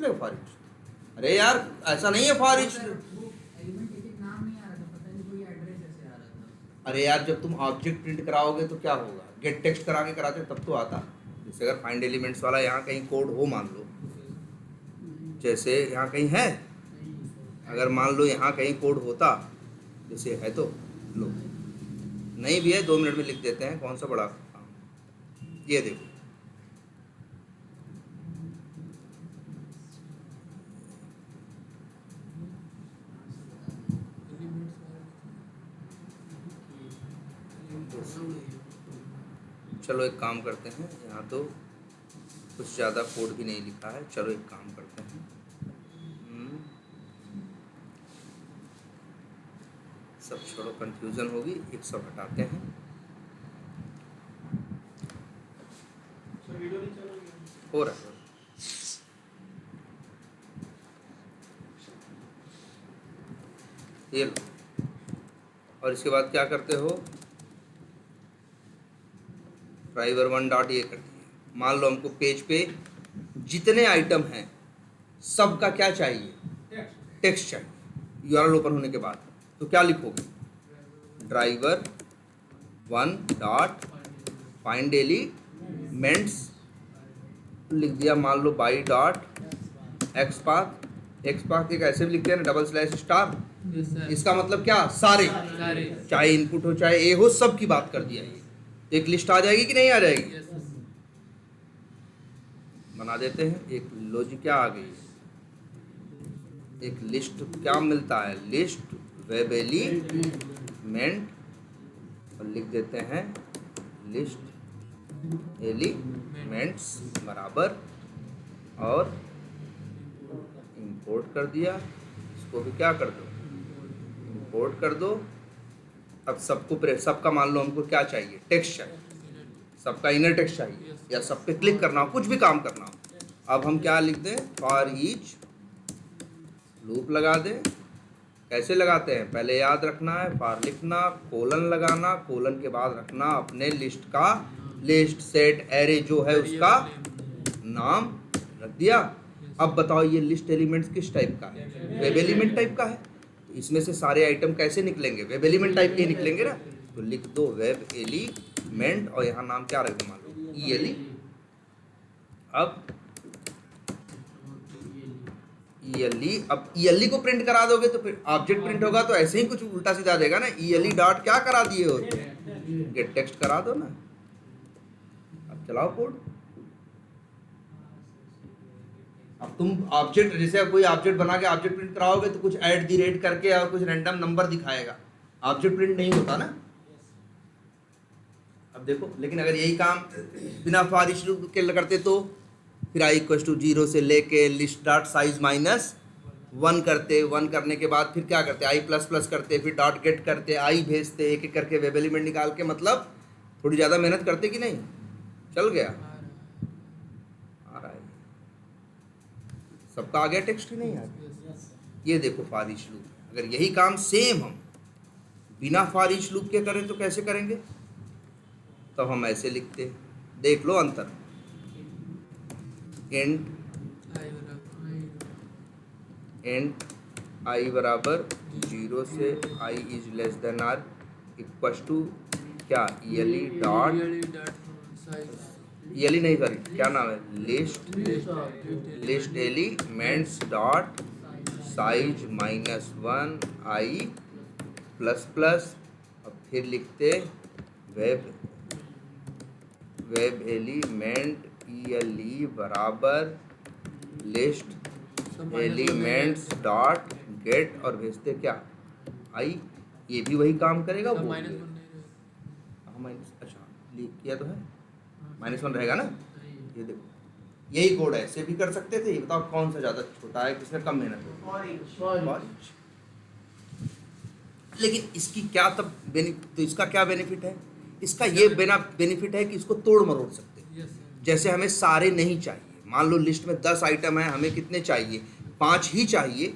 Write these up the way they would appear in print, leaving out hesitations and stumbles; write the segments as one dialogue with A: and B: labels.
A: चलेगा for each. अरे यार ऐसा नहीं है फॉर ईच। अरे यार जब तुम ऑब्जेक्ट प्रिंट कराओगे तो क्या होगा, गेट टेक्स्ट करा के कराते तब तो आता। जैसे अगर फाइंड एलिमेंट्स वाला यहाँ कहीं कोड हो, मान लो जैसे यहाँ कहीं है, अगर मान लो यहाँ कहीं कोड होता जैसे है, तो लो नहीं भी है 2 मिनट में लिख देते हैं, कौन सा बड़ा काम। ये देखो चलो एक काम करते हैं, यहाँ तो कुछ ज़्यादा कोड भी नहीं लिखा है। चलो एक काम करते हैं, सब छोड़ो, कंफ्यूजन होगी, एक सब हटाते हैं। हो रहा है। ये लो, और इसके बाद क्या करते हो, ड्राइवर 1 डॉट ये करते हैं। मान लो हमको पेज पे जितने आइटम हैं सबका क्या चाहिए, टेक्स्ट चाहिए। यूआरएल ओपन होने के बाद तो क्या लिखोगे, ड्राइवर 1 डॉट फाइंड एलिमेंट्स लिख दिया, मान लो by dot X path. X path एक ऐसे भी लिखते हैं ना, डबल स्लैश स्टार। इसका मतलब क्या, सारे, चाहे इनपुट हो चाहे ए हो, सब की बात कर दिया। ये एक लिस्ट आ जाएगी कि नहीं आ जाएगी, बना देते हैं। एक लॉजिक क्या आ गई, एक लिस्ट क्या मिलता है, लिस्ट वेब एलिमेंट, और लिख देते हैं लिस्ट एलिमेंट्स बराबर, और इंपोर्ट कर दिया। इसको भी क्या कर दो, इंपोर्ट कर दो। अब सबका मान लो हमको क्या चाहिए, टेक्स्ट चाहिए, सबका इनर टेक्स्ट चाहिए, या सब पे क्लिक करना हो, कुछ भी काम करना हो। अब हम क्या लिख दें, फॉर ईच लूप लगा दें। कैसे लगाते हैं, पहले याद रखना है, फॉर लिखना, कोलन लगाना, कोलन के बाद रखना अपने लिस्ट का, लिस्ट सेट एरे जो है उसका नाम रख दिया। अब बताओ ये लिस्ट एलिमेंट्स किस टाइप का है, वेब एलिमेंट टाइप का है। तो इसमें से सारे आइटम कैसे निकलेंगे, वेब एलिमेंट टाइप के निकलेंगे ना। तो लिख दो वेब एलिमेंट, और यहाँ नाम क्या रख दो, मान लो ELE। अब ELE, अब ELE को प्रिंट करा दोगे तो फिर ऑब्जेक्ट प्रिंट होगा, तो ऐसे ही कुछ उल्टा सीधा देगा ना। ELE डॉट क्या करा दिए हो, गेट टेक्स्ट करा दो ना। अब चलाओ कोड। अब तुम ऑब्जेक्ट, जैसे कोई ऑब्जेक्ट बना के ऑब्जेक्ट प्रिंट कराओगे तो कुछ @ करके और कुछ रैंडम नंबर दिखाएगा, ऑब्जेक्ट प्रिंट नहीं होता ना। अब देखो, लेकिन अगर यही काम बिना फॉर ईच लूप के करते तो फिर i = 0 से लेके लिस्ट डॉट साइज -1 करते, 1 करने के बाद फिर क्या करते, i++ करते, फिर डॉट गेट करते, i भेजते, एक एक करके वेब एलिमेंट निकाल के। मतलब थोड़ी ज़्यादा मेहनत करते कि नहीं। चल गया, आ रहा है, सबका आ गया टेक्स्ट ही नहीं आ गया। ये देखो फॉर ईच लूप, अगर यही काम सेम हम बिना फॉर ईच लूप के करें तो कैसे करेंगे, तब हम ऐसे लिखते, देख लो अंतर। एंड i बराबर 0 से i r = क्या, ELE डॉट, ELE नहीं सॉरी, क्या नाम है, list elements dot size -1 i++। अब फिर लिखते वेब एलिमेंट ELE बराबर लिस्ट एलिमेंट्स डॉट गेट, और भेजते क्या, i। ये भी वही काम करेगा, वो माइनस, अच्छा किया तो है, -1 रहेगा ना। ये देखो, यही कोड है, ऐसे भी कर सकते थे। बताओ कौन सा ज़्यादा छोटा है, किसमें कम मेहनत हो। लेकिन इसकी क्या तब तो इसका क्या बेनिफिट है, इसका ये बेनिफिट है कि इसको तोड़ मरोड़ सकते हैं। जैसे हमें सारे नहीं चाहिए, मान लो लिस्ट में 10 आइटम है, हमें कितने चाहिए, 5 ही चाहिए,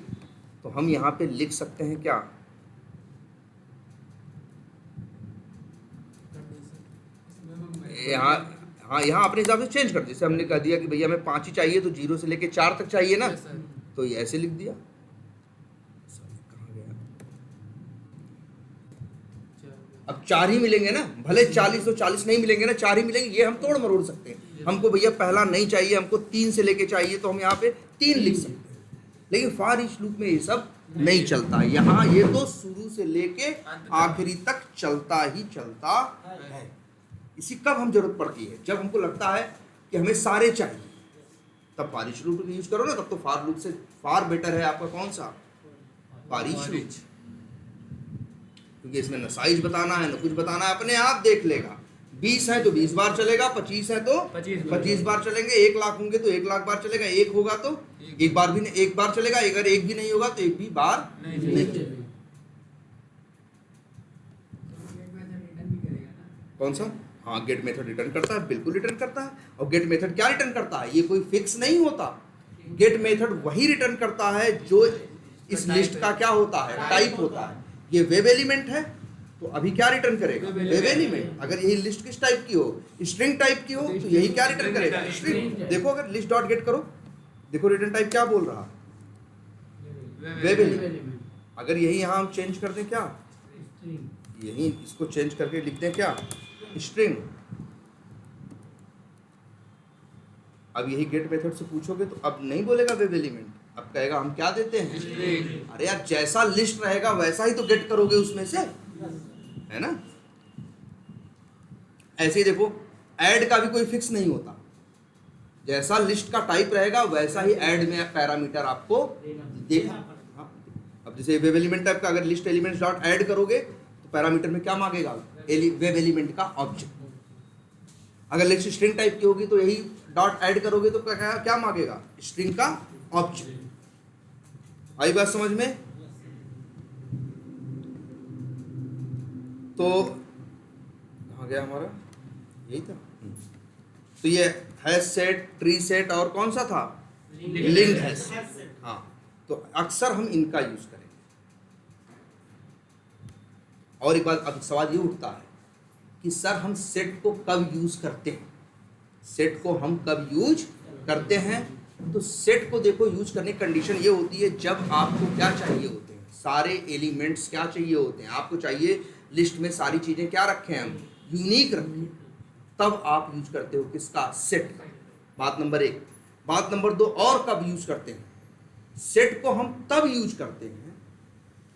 A: तो हम यहाँ पे लिख सकते हैं क्या, यहाँ हाँ यहाँ अपने हिसाब से चेंज कर, जैसे हमने कह दिया कि भैया हमें 5 ही चाहिए तो 0 से लेके 4 तक चाहिए ना, तो ये ऐसे लिख दिया। कहाँ गया? अब 4 ही मिलेंगे ना, भले 40 तो 40 नहीं मिलेंगे ना, 4 ही मिलेंगे, ये हम तोड़ मरोड़ सकते हैं। हमको भैया पहला नहीं चाहिए, हमको 3 से लेके चाहिए, तो हम यहाँ पे 3 लिख सकते हैं। लेकिन फॉर ईच लूप में ये सब नहीं चलता। यहाँ ये तो शुरू से लेके आखिरी तक चलता ही चलता है। इसी कब हम जरूरत पड़ती है, जब हमको लगता है कि हमें सारे चाहिए, तब फॉर ईच लूप यूज करो ना। तब तो फॉर लूप से फार बेटर है आपका कौन सा, फॉर ईच लूप, क्योंकि इसमें न साइज बताना है न कुछ बताना है, अपने आप देख लेगा। 20 है तो 20 बार चलेगा, 25 है तो 25 बार चलेंगे, 1 लाख होंगे तो 1 लाख बार चलेगा, 1 होगा तो 1 बार भी नहीं, 1 बार चलेगा, अगर 1 भी नहीं होगा तो 1 भी बार नहीं चलेगा। कौन सा? हाँ, गेट मेथड रिटर्न करता है, बिल्कुल रिटर्न करता है। और गेट मेथड क्या रिटर्न करता है, ये कोई फिक्स नहीं होता। गेट मेथड वही रिटर्न करता है जो इस लिस्ट का क्या होता है, टाइप होता है। ये वेब एलिमेंट है तो अभी क्या रिटर्न करेगा, वेब एलिमेंट। अगर यही लिस्ट किस टाइप की हो, स्ट्रिंग टाइप की हो, तो यही क्या रिटर्न करेगा, स्ट्रिंग। देखो अगर लिस्ट डॉट गेट करो, देखो रिटर्न टाइप क्या बोल रहा, वेब एलिमेंट। अगर यही यहाँ हम चेंज कर दें, क्या यही इसको चेंज करके लिख दें क्या, स्ट्रिंग। अब यही गेट मेथड से पूछोगे तो अब नहीं बोलेगा वेब एलिमेंट, अब कहेगा हम क्या देते हैं, अरे यार जैसा लिस्ट रहेगा वैसा ही तो गेट करोगे उसमें से, है ना। ऐसे ही देखो, ऐड का भी कोई फिक्स नहीं होता, जैसा लिस्ट का टाइप रहेगा वैसा ही ऐड में पैरामीटर आपको देगा। हाँ। अब जैसे वेब एलिमेंट टाइप का अगर लिस्ट एलिमेंट्स डॉट ऐड करोगे तो पैरामीटर में क्या मांगेगा, वेब एलिमेंट का ऑब्जेक्ट। अगर लिस्ट स्ट्रिंग टाइप की होगी तो यही डॉट ऐड करोगे तो क्या मांगेगा, स्ट्रिंग का ऑब्जेक्ट। आई बात समझ में? तो कहाँ गया हमारा, यही था। तो ये हैश सेट, ट्री सेट और कौन सा था, लिंक्ड हैश। हाँ, तो अक्सर हम इनका यूज करेंगे। और एक बात, अब सवाल ये उठता है कि सर हम सेट को कब यूज करते हैं, सेट को हम कब यूज करते हैं। तो सेट को देखो यूज करने की कंडीशन ये होती है जब आपको क्या चाहिए होते हैं, सारे एलिमेंट्स क्या चाहिए होते हैं, आपको चाहिए लिस्ट में सारी चीजें क्या रखें हम, यूनिक रखें, तब आप यूज करते हो किसका, सेट का। बात नंबर 1। बात नंबर 2, और कब यूज करते हैं सेट को, हम तब यूज करते हैं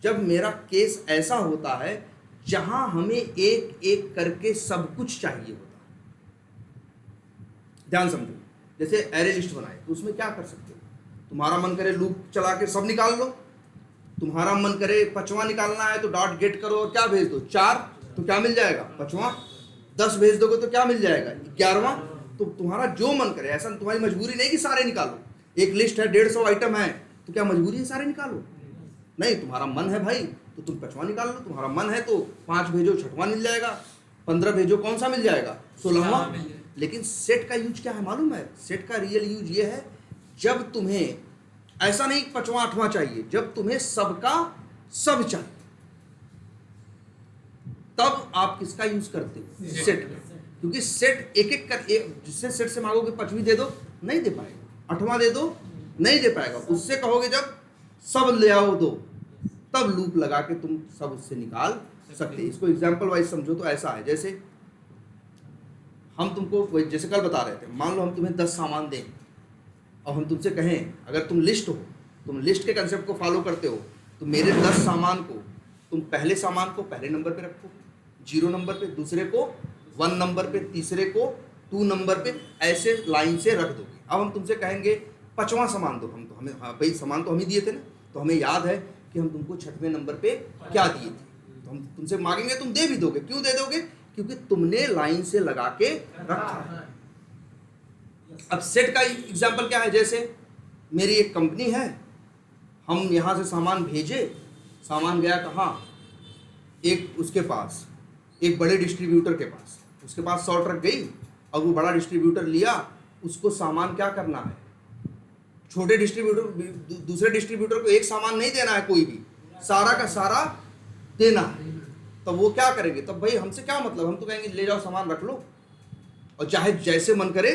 A: जब मेरा केस ऐसा होता है जहां हमें एक एक करके सब कुछ चाहिए होता है। ध्यान समझो, जैसे एरे लिस्ट बनाए तो उसमें क्या कर सकते हो, तुम्हारा मन करे लूप चला के सब निकाल लो, तुम्हारा मन करे 5वां निकालना है तो डॉट गेट करो और क्या भेज दो, 4, तो क्या मिल जाएगा 5वां। 10 भेज दोगे तो क्या मिल जाएगा, 11वां। तो तुम्हारा जो मन करे, ऐसा तुम्हारी मजबूरी नहीं कि सारे निकालो। एक लिस्ट है 150 आइटम है तो क्या मजबूरी है सारे निकालो, नहीं, तुम्हारा मन है भाई तो तुम 5वां निकाल लो, तुम्हारा मन है तो 5 भेजो 6वां मिल जाएगा, 15 भेजो कौन सा मिल जाएगा, 16वां। लेकिन सेट का यूज क्या है मालूम है, सेट का रियल यूज ये है जब तुम्हें ऐसा नहीं 5वां 8वां चाहिए, जब तुम्हें सबका सब चाहिए तब आप किसका यूज करते हो, सेट का। क्योंकि सेट एक एक कर, जिससे सेट से मांगोगे 5वीं दे दो, नहीं दे पाएगा, 8वां दे दो, नहीं दे पाएगा। उससे कहोगे जब सब ले आओ दो, तब लूप लगा के तुम सब उससे निकाल सकते। इसको एग्जांपल वाइज समझो तो ऐसा है, जैसे हम तुमको, जैसे कल बता रहे थे, मान लो हम तुम्हें 10 सामान दें और हम तुमसे कहें, अगर तुम लिस्ट हो, तुम लिस्ट के कंसेप्ट को फॉलो करते हो, तो मेरे 10 सामान को तुम पहले सामान को पहले नंबर पे रखो, 0 नंबर पे, दूसरे को 1 नंबर पे, तीसरे को 2 नंबर पे, ऐसे लाइन से रख दोगे। अब हम तुमसे कहेंगे 5वां सामान दो, हम तो हमें, हाँ भाई सामान तो हम ही दिए थे ना, तो हमें याद है कि हम तुमको 6वें नंबर पे क्या दिए थे, तो हम तुमसे मांगेंगे, तुम दे भी दोगे। क्यों दे दोगे, क्योंकि तुमने लाइन से लगा के रखा है। अब सेट का एग्जांपल क्या है, जैसे मेरी एक कंपनी है, हम यहाँ से सामान भेजे, सामान गया कहाँ, एक उसके पास, एक बड़े डिस्ट्रीब्यूटर के पास, उसके पास 100 ट्रक गई और वो बड़ा डिस्ट्रीब्यूटर लिया, उसको सामान क्या करना है, छोटे डिस्ट्रीब्यूटर, दूसरे डिस्ट्रीब्यूटर को एक सामान नहीं देना है, कोई भी सारा का सारा देना है। तब वो क्या करेंगे, तब भाई हमसे क्या मतलब, हम तो कहेंगे ले जाओ सामान रख लो, और चाहे जैसे मन करे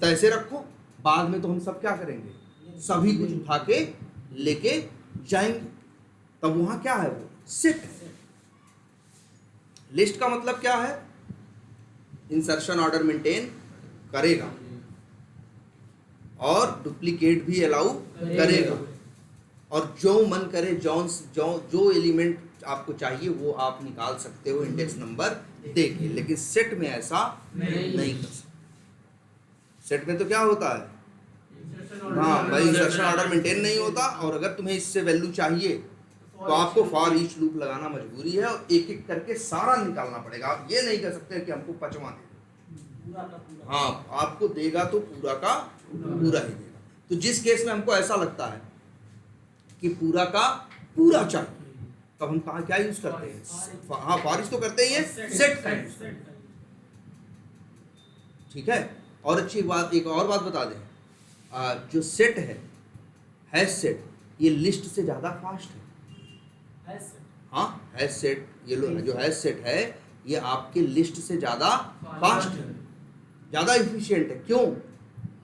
A: तैसे रखो। बाद में तो हम सब क्या करेंगे, सभी कुछ उठा के लेके जाएंगे। तब वहां क्या है, वो सेट है। लिस्ट का मतलब क्या है, इंसर्शन ऑर्डर मेंटेन करेगा और डुप्लीकेट भी अलाउ करेगा, और जो मन करे जो एलिमेंट आपको चाहिए वो आप निकाल सकते हो इंडेक्स नंबर देके। लेकिन सेट में ऐसा नहीं कर सकते। सेट में तो क्या होता है, हाँ भाई, इंसर्शन ऑर्डर मेंटेन नहीं होता, और अगर तुम्हें इससे वैल्यू चाहिए तो आपको फॉर ईच लूप लगाना मजबूरी है, और एक एक करके सारा निकालना पड़ेगा। आप ये नहीं कर सकते कि हमको 5वां दे, हाँ आपको देगा तो पूरा का पूरा ही देगा। तो जिस केस में हमको ऐसा लगता है कि पूरा का पूरा चाहिए, तब हम कहाँ क्या यूज करते हैं, हाँ फॉर ईच तो करते ही है, सेट का यूज करते हैं। ठीक है। और अच्छी बात, एक और बात बता दें, जो सेट है सेट, ये लिस्ट से ज़्यादा फास्ट है। हाँ हैश सेट, ये लो जो हैश सेट है ये आपके लिस्ट से ज़्यादा फास्ट है, ज़्यादा इफिशिएंट है। क्यों?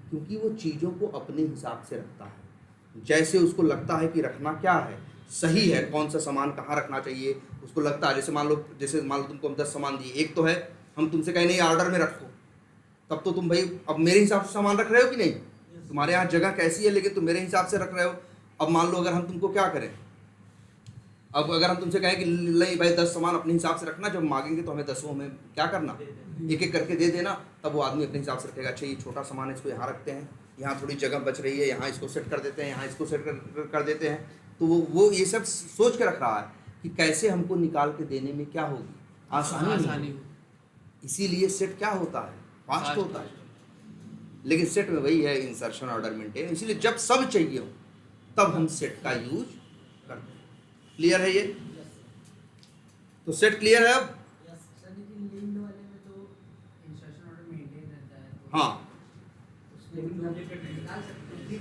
A: क्योंकि वो चीज़ों को अपने हिसाब से रखता है, जैसे उसको लगता है कि रखना क्या है, सही है, कौन सा सामान कहाँ रखना चाहिए उसको लगता है। जैसे मान लो तुमको हम 10 सामान दिए, एक तो है हम तुमसे कहें नहीं ऑर्डर में रखो, तब तो तुम भाई अब मेरे हिसाब से सामान रख रहे हो कि नहीं, तुम्हारे यहाँ जगह कैसी है लेकिन तुम मेरे हिसाब से रख रहे हो। अब मान लो अगर हम तुमको क्या करें, अब अगर हम तुमसे कहें कि नहीं भाई 10 सामान अपने हिसाब से रखना, जब मांगेंगे तो हमें 10 में क्या करना, एक एक करके दे देना, तब वो आदमी अपने हिसाब से रखेगा। अच्छा ये छोटा सामान है, इसको यहाँ रखते हैं, यहाँ थोड़ी जगह बच रही है, यहाँ इसको सेट कर देते हैं, यहाँ इसको सेट कर देते हैं। तो वो ये सब सोच के रख रहा है कि कैसे हमको निकाल के देने में क्या होगी, आसानी। इसीलिए सेट क्या होता है, फास्ट होता है। लेकिन सेट में वही है, इंसर्शन ऑर्डर मेंटेन। इसीलिए जब सब चाहिए हो तब हम सेट का यूज करते हैं। क्लियर है ये? तो सेट क्लियर है अब? हाँ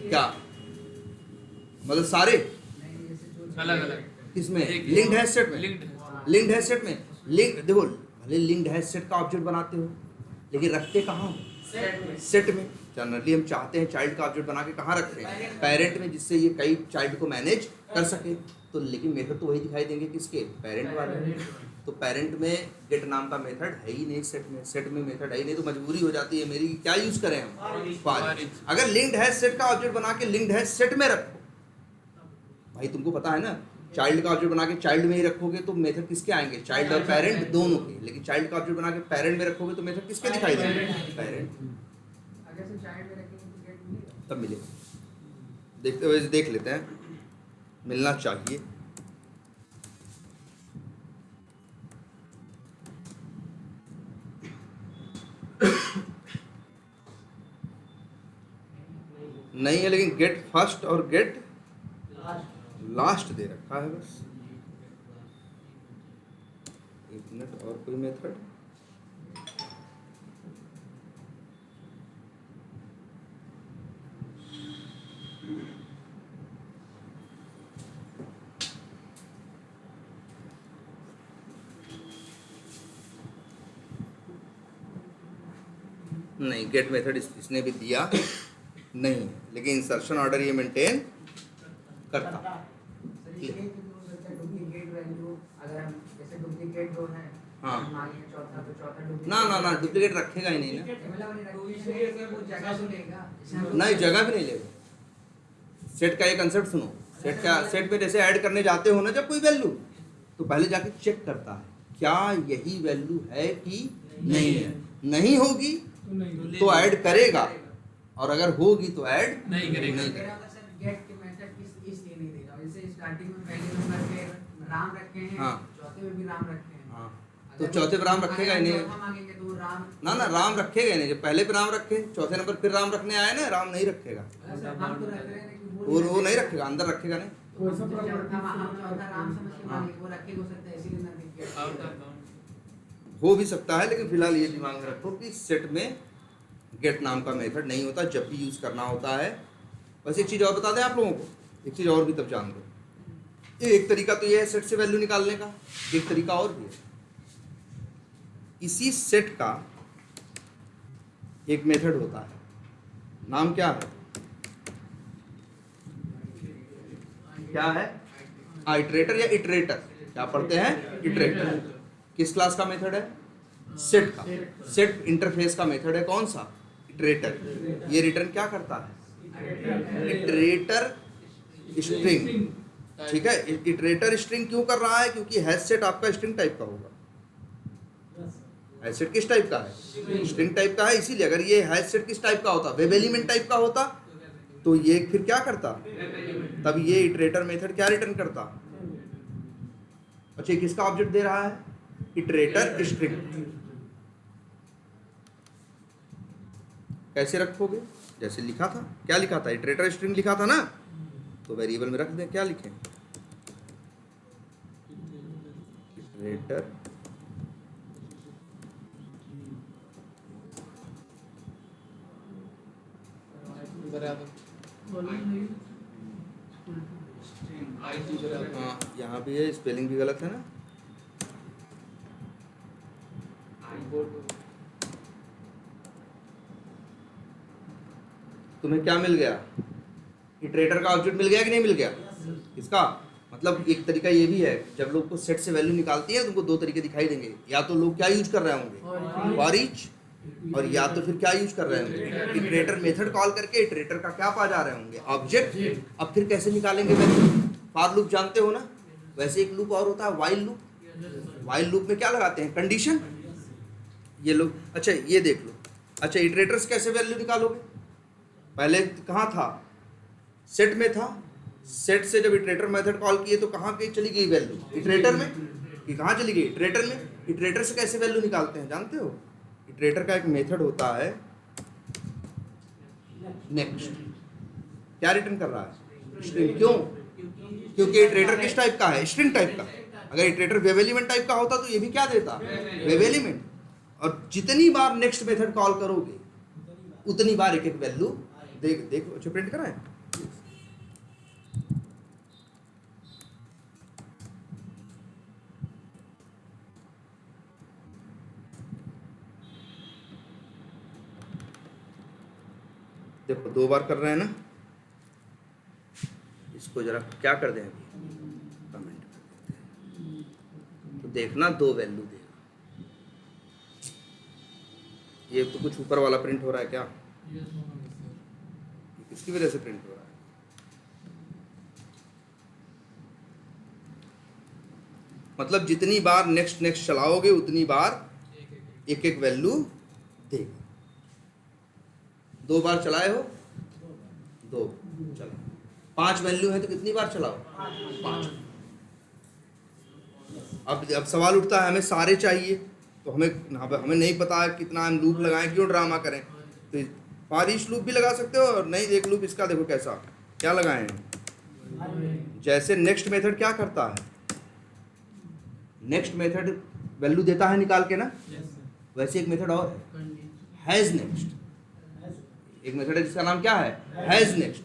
A: क्या मतलब सारे
B: अलग अलग
A: किसमें, लिंक्ड है सेट में, लिंक्ड है सेट में। लिंक देखो, भले लिंक्ड है सेट का ऑब्जेक्ट बनाते हो लेकिन रखते कहाँ हो, सेट में। जनरली हम चाहते हैं चाइल्ड का ऑब्जेक्ट बना के कहाँ रखें, पेरेंट में, जिससे ये कई चाइल्ड को मैनेज कर सके। तो लेकिन मेथड तो वही दिखाई देंगे किसके, पेरेंट वाले। तो पेरेंट में गेट नाम का मेथड है ही नहीं, सेट में मेथड है ही नहीं, तो मजबूरी हो जाती है मेरी, क्या यूज करें हम, फॉर ईच। अगर लिंक्ड है सेट का ऑब्जेक्ट बना के लिंक्ड है सेट में रखो, भाई तुमको पता है ना, चाइल्ड का ऑब्जेक्ट बना के चाइल्ड में ही रखोगे तो मेथड किसके आएंगे, चाइल्ड और पेरेंट दोनों के। लेकिन चाइल्ड का ऑब्जेक्ट बना के पेरेंट में रखोगे तो मेथड किसके दिखाई देंगे, पेरेंट। तब मिलेगा, देखते हुए देख लेते हैं, मिलना चाहिए। नहीं है, लेकिन गेट फर्स्ट और गेट लास्ट दे रखा है बस। एक मिनट, और कोई मेथड, नहीं गेट मेथड इसने भी दिया नहीं है, लेकिन इंसर्शन ऑर्डर ये मेंटेन करता। हाँ ना डुप्लीकेट रखेगा ही नहीं ना, नहीं जगह भी नहीं लेगा। सेट का ये कंसेप्ट सुनो, सेट पे जैसे ऐड करने जाते हो ना जब कोई वैल्यू, तो पहले जाके चेक करता है क्या यही वैल्यू है कि नहीं है। नहीं होगी तो ऐड करेगा, और अगर होगी तो ऐड
B: नहीं करेगा।
C: गेट के मेथड इसलिए नहीं देगा, जैसे स्टार्टिंग में पहले नंबर पे राम रखे हैं,
A: हाँ।
C: चौथे में भी राम रखे हैं,
A: हाँ, तो चौथे पे राम रखेगा ही नहीं,
C: चौथा मांगेंगे तो राम
A: ना राम रखेगा ही नहीं। जब पहले पे राम रखे, चौथे नंबर फिर राम रखने आए ना, राम नहीं रखेगा,
C: हम तो रख रहे हैं कि
A: वो नहीं रखेगा, अंदर रखेगा नहीं।
C: हम चौथा राम समझ के मांगे, वो रखे हो सकता है, इसीलिए ना देखिए
A: हो भी सकता है, लेकिन फिलहाल ये दिमाग में रखो कि सेट में गेट नाम का मेथड नहीं होता, जब भी यूज़ करना होता है। बस एक चीज़ और बता दें आप लोगों को, एक चीज़ और भी तब जान लो। एक तरीका तो ये है सेट से वैल्यू निकालने का, एक तरीका और भी है। इसी सेट का एक मेथड होता है, नाम क्या है? क्या है? आइटरेटर या इटरेटर? क्या पढ़ते हैं? इटरेटर। किस क्लास का मेथड है? सेट का। सेट इंटरफेस का मेथड है कौन सा? इटरेटर। ये रिटर्न क्या करता है? Iterator string. ठीक है, इटरेटर स्ट्रिंग क्यों कर रहा है? क्योंकि हैश सेट आपका स्ट्रिंग टाइप का होगा। हैश सेट किस टाइप का है? स्ट्रिंग टाइप का है। इसीलिए अगर ये हैश सेट किस टाइप का होता, वेब एलिमेंट टाइप का होता, तो ये फिर क्या करता? तब ये इटरेटर मेथड क्या रिटर्न करता? अच्छा, किसका ऑब्जेक्ट दे रहा है? Iterator string. कैसे रखोगे? जैसे लिखा था। क्या लिखा था? इटरेटर स्ट्रिंग लिखा था ना, तो वेरिएबल में रख दें। क्या लिखें? इटरेटर हाँ, यहाँ भी है, स्पेलिंग भी गलत है ना। तुम्हें क्या मिल गया? इटरेटर का ऑब्जेक्ट मिल गया कि नहीं मिल गया? इसका मतलब एक तरीका ये भी है, जब लोग को सेट से वैल्यू निकालती है तुमको दो तरीके दिखाई देंगे। या तो लोग क्या यूज कर रहे होंगे? For each. और या तो फिर क्या यूज कर रहे होंगे? इटरेटर मेथड कॉल करके इटरेटर का क्या पा जा रहे होंगे? ऑब्जेक्ट। अब फिर कैसे निकालेंगे वैल्यू? फॉर लूप जानते हो ना, वैसे एक लूप और होता है व्हाइल लूप। व्हाइल लूप में क्या लगाते हैं? कंडीशन। ये लोग, अच्छा ये देख लो। अच्छा, इटरेटर से कैसे वैल्यू निकालोगे? पहले कहाँ था? सेट में था। सेट से जब इटरेटर मेथड कॉल किए तो कहाँ की चली गई वैल्यू? इटरेटर में। कि कहाँ चली गई? इटरेटर में। इटरेटर से कैसे वैल्यू निकालते हैं जानते हो? इटरेटर का एक मेथड होता है नेक्स्ट। क्या रिटर्न कर रहा है? स्ट्रिंग। क्यों? क्योंकि इटरेटर किस टाइप का है? स्ट्रिंग टाइप का। अगर इटरेटर वेब एलिमेंट टाइप का होता तो ये भी क्या देता? Web element. और जितनी बार नेक्स्ट मेथड कॉल करोगे उतनी बार एक एक वैल्यू देखो। अच्छा, प्रिंट कराएं। देखो, दो बार कर रहे हैं ना। इसको जरा क्या कर दें, कमेंट कर देते हैं तो देखना दो वैल्यू देगा। ये तो कुछ ऊपर वाला प्रिंट हो रहा है क्या? किसकी वजह से प्रिंट हो रहा है? मतलब जितनी बार नेक्स्ट नेक्स्ट चलाओगे उतनी बार एक एक वैल्यू देगा। दो बार चलाए हो? दो चला। 5 वैल्यू है तो कितनी बार चलाओ? 5। अब सवाल उठता है हमें सारे चाहिए, तो हमें नहीं पता है कितना हम लूप लगाएं, क्यों ड्रामा करें? तो फॉर ईच लूप भी लगा सकते हो। और नहीं, एक लूप इसका देखो कैसा, क्या लगाए हैं। जैसे नेक्स्ट मेथड क्या करता है? नेक्स्ट मेथड वैल्यू देता है निकाल के ना। वैसे एक मेथड और है, हैज नेक्स्ट। एक मेथड है जिसका नाम क्या है? Has next.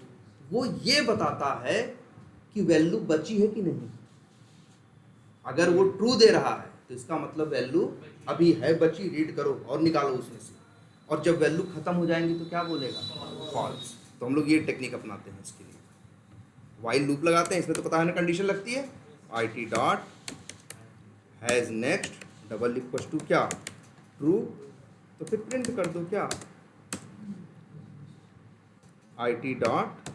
A: वो ये बताता है कि वैल्यू बची है कि नहीं। अगर वो ट्रू दे रहा है तो इसका मतलब वैल्यू अभी है बची, रीड करो और निकालो उसमें से। और जब वैल्यू खत्म हो जाएंगी तो क्या बोलेगा? फॉल्स। तो हम लोग ये टेक्निक अपनाते हैं इसके लिए। व्हाइल लूप लगाते हैं, इसमें तो पता है ना कंडीशन लगती है। IT dot has next double equal to क्या? ट्रू। तो फिर प्रिंट कर दो क्या? IT dot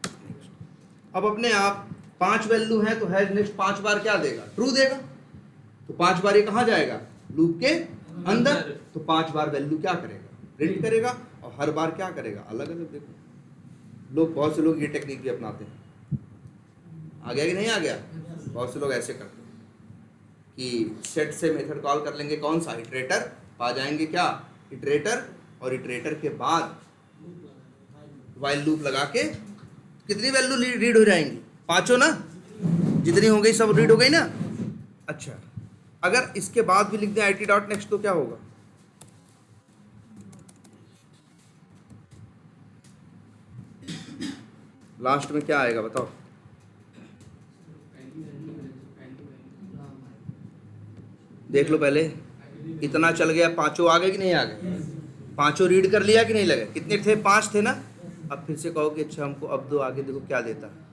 A: next. अब अपने आप 5 वैल्यू है तो हैज नेक्स्ट 5 बार क्या देगा? ट्रू देगा। तो 5 बार ये कहाँ जाएगा? लूप के अंदर। तो 5 बार वैल्यू क्या करेगा? प्रिंट करेगा। और हर बार क्या करेगा? अलग अलग। देखो लोग, बहुत से लोग ये टेक्निक भी अपनाते हैं। आ गया कि नहीं आ गया? बहुत से लोग ऐसे करते हैं कि सेट से मेथड कॉल कर लेंगे कौन सा? इटरेटर। पा जाएंगे क्या? इटरेटर। और इटरेटर के बाद व्हाइल लूप लगा के कितनी वैल्यू रीड हो जाएंगी? 5 ना, जितनी हो गई सब रीड हो गई ना। अच्छा, अगर इसके बाद भी लिख दें IT डॉट नेक्स्ट तो क्या होगा? लास्ट में क्या आएगा बताओ? देख लो पहले, इतना चल गया, 5 आ गए कि नहीं आ गए? पांचों रीड कर लिया कि नहीं लगा? कितने थे? 5 थे ना। अब फिर से कहो कि अच्छा हमको अब दो, आगे देखो क्या देता है,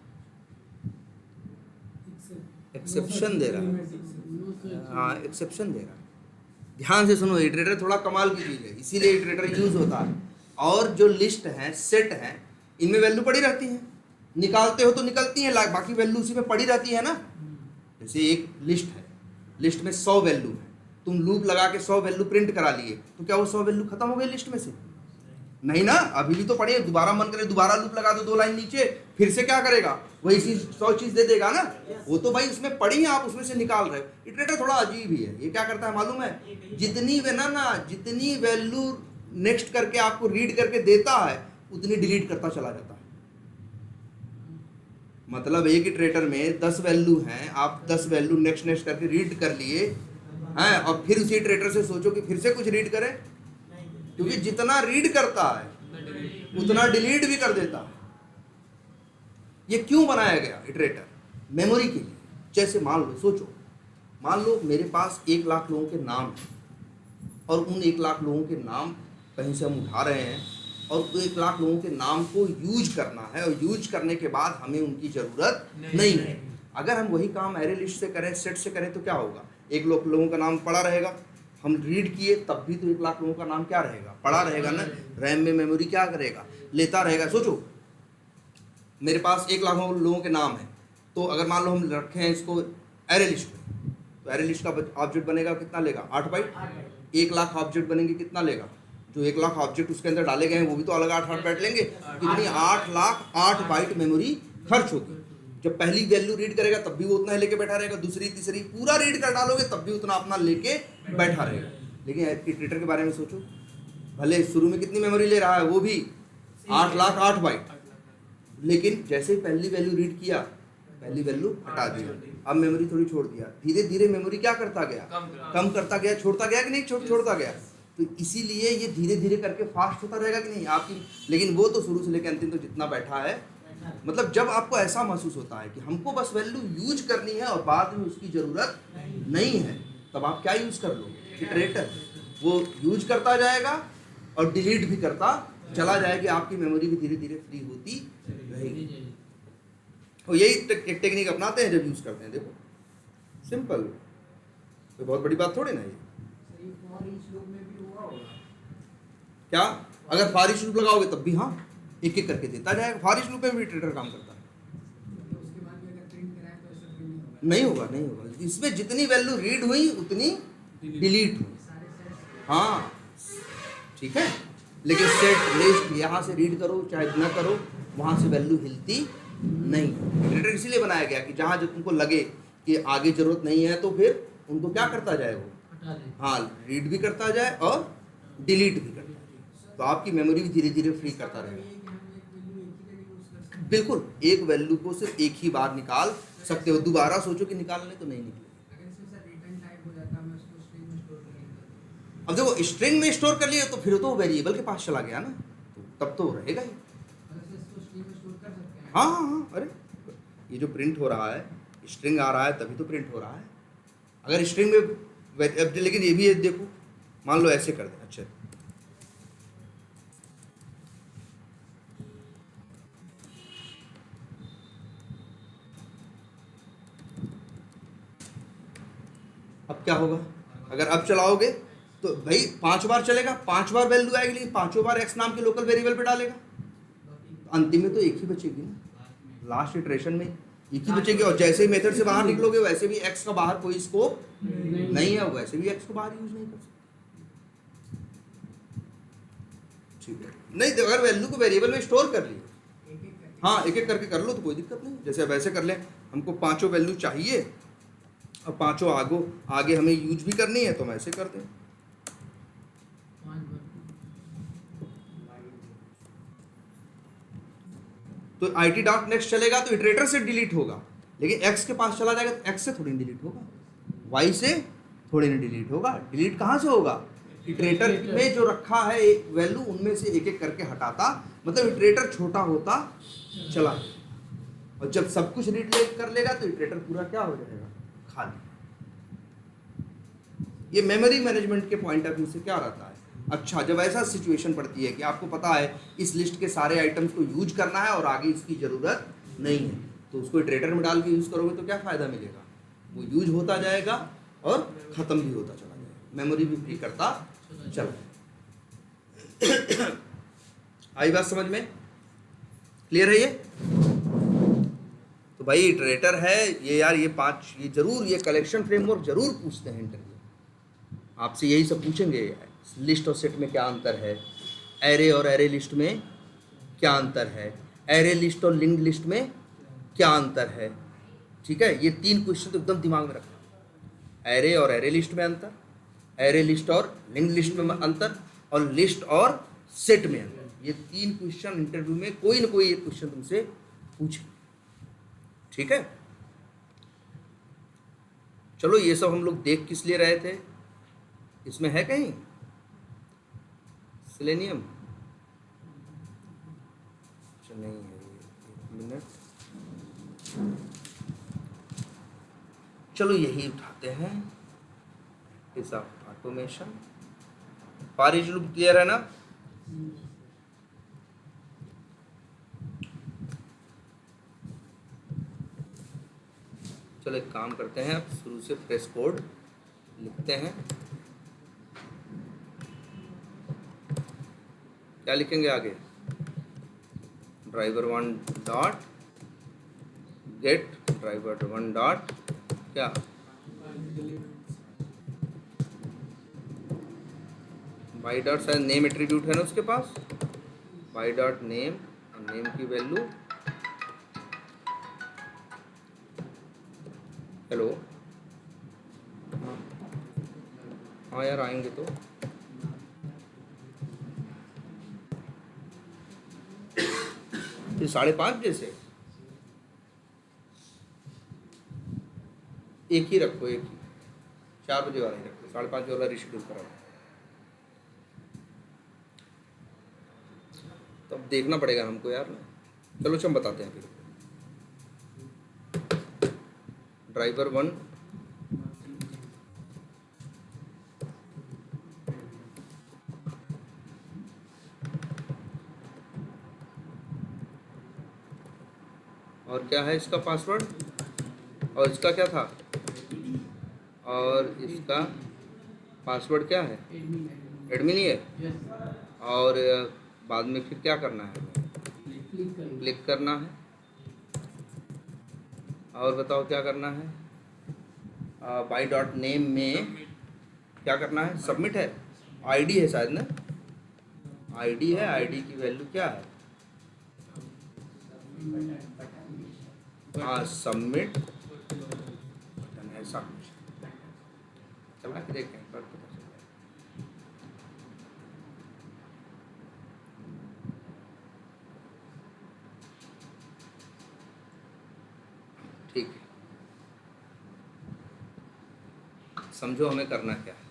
A: एक्सेप्शन दे रहा है। हाँ, एक्सेप्शन दे रहा है। ध्यान से सुनो, इटरेटर थोड़ा कमाल की चीज़ है, इसीलिए इटरेटर यूज होता है। और जो लिस्ट है, सेट है, इनमें वैल्यू पड़ी रहती है, निकालते हो तो निकलती है, बाकी वैल्यू उसी में पड़ी रहती है ना। जैसे एक लिस्ट है, लिस्ट में 100 वैल्यू है, तुम लूप लगा के 100 वैल्यू प्रिंट करा लिए, तो क्या वो 100 वैल्यू खत्म हो गई लिस्ट में से? नहीं ना, अभी भी तो पड़ी है। दोबारा मन करे दोबारा लूप लगा दो 2 लाइन नीचे, फिर से क्या करेगा? वही चीज 100 चीज दे देगा ना। वो तो भाई उसमें पड़ी है, आप उसमें से निकाल रहे हो। इटरेटर थोड़ा अजीब ही है। ये क्या करता है मालूम है? जितनी वैल्यू नेक्स्ट करके आपको रीड करके देता है, उतनी डिलीट करता चला जाता है। मतलब एक इटरेटर में 10 वैल्यू हैं, आप 10 वैल्यू नेक्स्ट करके रीड कर लिए हैं, और फिर उसी इटरेटर से सोचो कि फिर से कुछ रीड करें, क्योंकि जितना रीड करता है उतना डिलीट भी कर देता है। ये क्यों बनाया गया इटरेटर? मेमोरी के लिए। जैसे मान लो, सोचो, मान लो मेरे पास 1 लाख लोगों के नाम हैं, और उन 1 लाख लोगों के नाम कहीं से हम उठा रहे हैं, और 1 लाख लोगों के नाम को यूज करना है, और यूज करने के बाद हमें उनकी ज़रूरत नहीं है। अगर हम वही काम एरे लिस्ट से करें, सेट से करें, तो क्या होगा? 1 लाख लोगों का नाम पड़ा रहेगा, हम रीड किए तब भी तो 1 लाख लोगों का नाम क्या रहेगा? पड़ा रहेगा ना। रैम में मेमोरी क्या करेगा? लेता रहेगा। सोचो, मेरे पास 1 लाख लोगों के नाम है, तो अगर मान लो हम रखे हैं इसको एरे लिस्ट में, तो एरे लिस्ट का ऑब्जेक्ट बनेगा कितना लेगा? 8 बाइट। 1 लाख ऑब्जेक्ट बनेंगे, कितना लेगा? जो 1 लाख ऑब्जेक्ट उसके अंदर डाले गए हैं वो भी तो अलग 8 बाइट लेंगे। कितनी? 8 लाख 8 बाइट मेमोरी खर्च होगी। जब पहली वैल्यू रीड करेगा तब भी वो उतना ही लेके बैठा रहेगा, दूसरी तीसरी पूरा रीड कर डालोगे तब भी उतना अपना लेके बैठा रहेगा। लेकिन इटरेटर के बारे में सोचो, भले शुरू में कितनी मेमोरी ले रहा है, वो भी 8 लाख 8 बाइट, लेकिन जैसे ही पहली वैल्यू रीड किया, पहली वैल्यू हटा दिया, अब मेमोरी थोड़ी छोड़ दिया, धीरे धीरे मेमोरी क्या करता गया? कम करता गया, छोड़ता गया कि नहीं? छोड़ता गया। तो इसीलिए ये धीरे धीरे करके फास्ट होता रहेगा कि नहीं आपकी। लेकिन वो तो शुरू से लेकर अंतिम तो जितना बैठा है, मतलब जब आपको ऐसा महसूस होता है कि हमको बस वैल्यू यूज करनी है और बाद में उसकी ज़रूरत नहीं है, तब आप क्या यूज़ कर लो? इटरेटर। वो यूज करता जाएगा और डिलीट भी करता चला जाएगा, आपकी मेमोरी भी धीरे धीरे फ्री होती रहेगी। और यही एक टेक्निक अपनाते हैं जब यूज़ करते हैं। देखो, सिंपल, तो बहुत बड़ी बात थोड़ी ना ये। क्या? अगर फॉर ईच लूप लगाओगे तब भी हाँ, एक एक करके देता जाएगा। फॉर ईच लूप में भी इटरेटर काम करता है। नहीं होगा, नहीं होगा। इसमें जितनी वैल्यू रीड हुई उतनी डिलीट हुई। हाँ, ठीक है। लेकिन सेट लिस्ट यहाँ से रीड करो चाहे ना करो, वहाँ से वैल्यू हिलती नहीं। इटरेटर इसीलिए बनाया गया कि जहाँ जब तुमको लगे कि आगे जरूरत नहीं है, तो फिर उनको क्या करता जाए वो? हाँ, रीड भी करता जाए और डिलीट भी करता जाए, तो आपकी मेमोरी भी धीरे धीरे फ्री करता रहेगा। बिल्कुल, एक वैल्यू को सिर्फ एक ही बार निकाल सकते हो, दोबारा सोचो कि निकालने तो नहीं निकले। अब देखो, स्ट्रिंग में स्टोर कर लिया तो फिर तो वेरिएबल के पास चला गया ना, तो तब तो रहेगा ही। हाँ हाँ हाँ, अरे ये जो प्रिंट हो रहा है, स्ट्रिंग आ रहा है तभी तो प्रिंट हो रहा है। अगर स्ट्रिंग में, लेकिन ये भी है, देखो मान लो ऐसे कर दे। अच्छा, अब क्या होगा? अगर अब चलाओगे तो भाई 5 बार चलेगा, 5 बार वैल्यू आएगी, लेकिन 5 बार एक्स नाम के लोकल वेरिएबल पे डालेगा, तो अंतिम में तो एक ही बचेगी ना। लास्ट इटरेशन में एक ही बचेगी, और जैसे ही मेथड से बाहर निकलोगे वैसे भी एक्स का बाहर कोई स्कोप नहीं है, वैसे भी एक्स को बाहर यूज नहीं कर सकते। ठीक है, नहीं तो अगर वैल्यू को वेरिएबल में स्टोर कर लिया, हाँ एक एक करके कर लो तो कोई दिक्कत नहीं। जैसे अब ऐसे कर लें, हमको 5 वैल्यू चाहिए और 5 आगे हमें यूज भी करनी है, तो हम ऐसे कर दें। तो IT डॉट नेक्स्ट चलेगा तो इटरेटर से डिलीट होगा, लेकिन एक्स के पास चला जाएगा तो एक्स से थोड़ी डिलीट होगा, वाई से थोड़ी नहीं डिलीट होगा। डिलीट कहाँ से होगा? इटरेटर में जो रखा है एक वैल्यू, उनमें से एक एक करके हटाता, मतलब इटरेटर छोटा होता चला, और जब सब कुछ रीड कर लेगा तो इटरेटर पूरा क्या हो जाएगा? खाली। ये मेमोरी मैनेजमेंट के पॉइंट ऑफ व्यू से क्या रहता है? अच्छा, जब ऐसा सिचुएशन पड़ती है कि आपको पता है इस लिस्ट के सारे आइटम्स को यूज करना है और आगे इसकी ज़रूरत नहीं है, तो उसको इटरेटर में डाल के यूज़ करोगे तो क्या फ़ायदा मिलेगा? वो यूज होता जाएगा और ख़त्म भी होता चला जाएगा, मेमोरी भी फ्री करता चला जाएगा। आई बात समझ में? क्लियर है ये? तो भाई इटरेटर है ये यार, ये 5 ये ज़रूर, ये कलेक्शन फ्रेमवर्क ज़रूर पूछते हैं इंटरव्यू, आपसे यही सब पूछेंगे। लिस्ट और सेट में क्या अंतर है, एरे और एरे लिस्ट में क्या अंतर है, एरे लिस्ट और लिंक्ड लिस्ट में क्या अंतर है, ठीक है? ये 3 क्वेश्चन तो एकदम दिमाग में रखना। एरे और एरे लिस्ट में अंतर, एरे लिस्ट और लिंक्ड लिस्ट में अंतर, और लिस्ट और सेट में अंतर। ये 3 क्वेश्चन इंटरव्यू में कोई ना कोई एक क्वेश्चन तुमसे पूछे, ठीक है? चलो ये सब हम लोग देख किस लिए रहे थे, इसमें है कहीं सेलेनियम? अच्छा नहीं है, 1 मिनट, चलो यही उठाते हैं, ऑटोमेशन। पारिज लूप क्लियर है ना? चलो एक काम करते हैं, अब शुरू से फ्रेश कोड लिखते हैं। क्या लिखेंगे आगे? driver1 dot gate driver1 dot क्या, बाई डॉट, शायद नेम एट्रीब्यूट है ना उसके पास, बाई डॉट नेम, और नेम की वैल्यू हेलो। हाँ यार आएंगे तो ये 5:30 जैसे एक ही रखो, एक ही 4 बजे वाला ही रखो, 5:30 वाला रिशेड्यूल करा। तो अब देखना पड़ेगा हमको यार ना, चलो हम बताते हैं फिर। driver1 और क्या है इसका पासवर्ड, और इसका क्या था, और इसका पासवर्ड क्या है, एडमिन ही है। और बाद में फिर क्या करना है, क्लिक करना है, और बताओ क्या करना है, बाई डॉट नेम में क्या करना है, सबमिट है, आईडी है शायद ना, आईडी है, आईडी की वैल्यू क्या है, हाँ सबमिट बटन, ऐसा कुछ चला के देखें पर पता चल जाएगा। ठीक है, समझो हमें करना क्या है।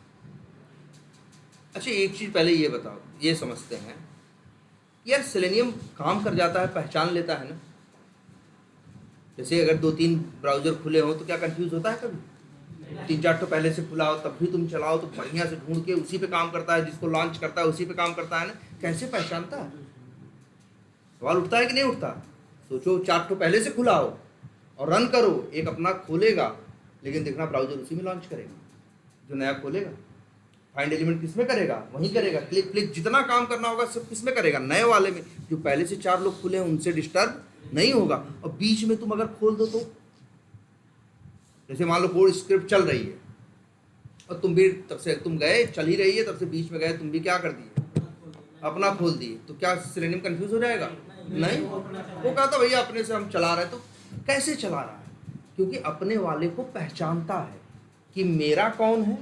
A: अच्छा एक चीज़ पहले ये बताओ, ये समझते हैं यार, सेलेनियम काम कर जाता है, पहचान लेता है ना। जैसे अगर 2-3 ब्राउज़र खुले हो तो क्या कंफ्यूज होता है कभी? 3-4 तो पहले से खुला हो तब भी तुम चलाओ तो बढ़िया से ढूंढ के उसी पे काम करता है, जिसको लॉन्च करता है उसी पे काम करता है ना। कैसे पहचानता है? सवाल उठता है कि नहीं उठता? सोचो 4 तो पहले से खुला हो और रन करो, एक अपना खोलेगा लेकिन देखना ब्राउज़र उसी में लॉन्च करेगा, जो नया खोलेगा। फाइंड एलिमेंट किस में करेगा? वहीं करेगा। क्लिक क्लिक जितना काम करना होगा सब किस में करेगा? नए वाले में। जो पहले से 4 लोग खुले हैं उनसे डिस्टर्ब नहीं होगा। और बीच में तुम अगर खोल दो तो, जैसे मान लो कोड स्क्रिप्ट चल रही है और तुम भी तब से तुम गए, चल ही रही है, तब से बीच में गए तुम भी क्या कर दिए, अपना खोल दिए, तो क्या सेलेनियम कंफ्यूज हो जाएगा? नहीं। वो कहा था भैया अपने से हम चला रहे, तो कैसे चला रहा है? क्योंकि अपने वाले को पहचानता है कि मेरा कौन है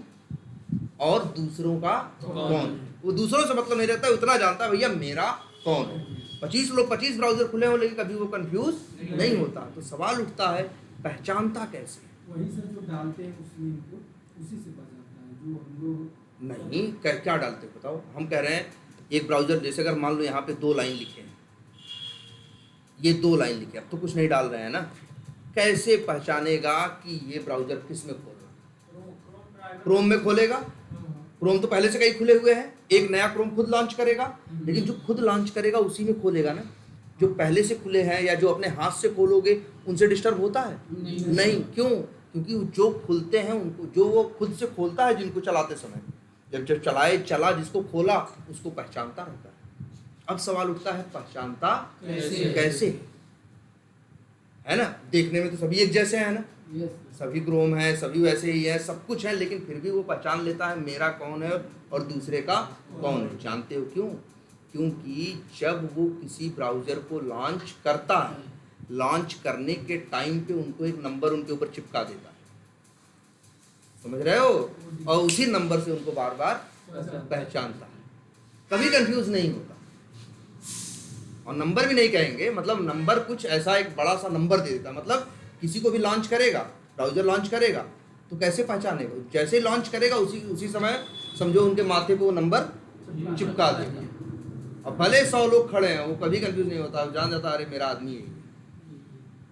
A: और दूसरों का कौन है। वो दूसरों से मतलब नहीं रहता है, उतना जानता है भैया मेरा कौन है। 25 ब्राउजर खुले हो लेकिन कभी वो कंफ्यूज नहीं होता। तो सवाल उठता है पहचानता कैसे?
D: वही सर जो डालते हैं उसमें इनपुट उसी से पहचानता है, जो हम लोग
A: नहीं। क्या डालते हैं बताओ? हम कह रहे हैं एक ब्राउजर, जैसे अगर मान लो यहाँ पे 2 लाइन लिखे हैं, ये 2 लाइन लिखे, अब तो कुछ नहीं डाल रहे हैं ना, कैसे पहचानेगा कि ये ब्राउजर किस में खोल रहा है? क्रोम में खोलेगा, क्रोम तो पहले से कई खुले हुए हैं, एक नया क्रोम खुद लॉन्च करेगा, लेकिन जो खुद लॉन्च करेगा उसी में खोलेगा ना। जो पहले से खुले हैं या जो अपने हाथ से खोलोगे उनसे डिस्टर्ब होता है? नहीं। क्यों? क्योंकि जो खुलते हैं उनको, जो वो खुद से खोलता है जिनको चलाते समय, जब चला जिसको खोला उसको पहचानता रहता है। अब सवाल उठता है पहचानता कैसे? है ना, देखने में तो सभी एक जैसे हैं ना, सभी क्रोम है, सभी वैसे ही है, सब कुछ है, लेकिन फिर भी वो पहचान लेता है मेरा कौन है और दूसरे का कौन है। जानते हो क्यों? क्योंकि जब वो किसी ब्राउज़र को लॉन्च करता है, लॉन्च करने के टाइम पे उनको एक नंबर उनके ऊपर चिपका देता है, समझ रहे हो? और उसी नंबर से उनको बार बार पहचानता है, कभी कंफ्यूज नहीं होता। और नंबर भी नहीं कहेंगे, मतलब नंबर कुछ ऐसा एक बड़ा सा नंबर दे देता, मतलब किसी को भी लॉन्च करेगा, ब्राउज़र लॉन्च करेगा तो कैसे पहचानेगा? जैसे ही लॉन्च करेगा उसी समय समझो उनके माथे पे वो नंबर चिपका देगा। अब भले 100 लोग खड़े हैं, वो कभी कंफ्यूज नहीं होता, जान जाता अरे मेरा आदमी है,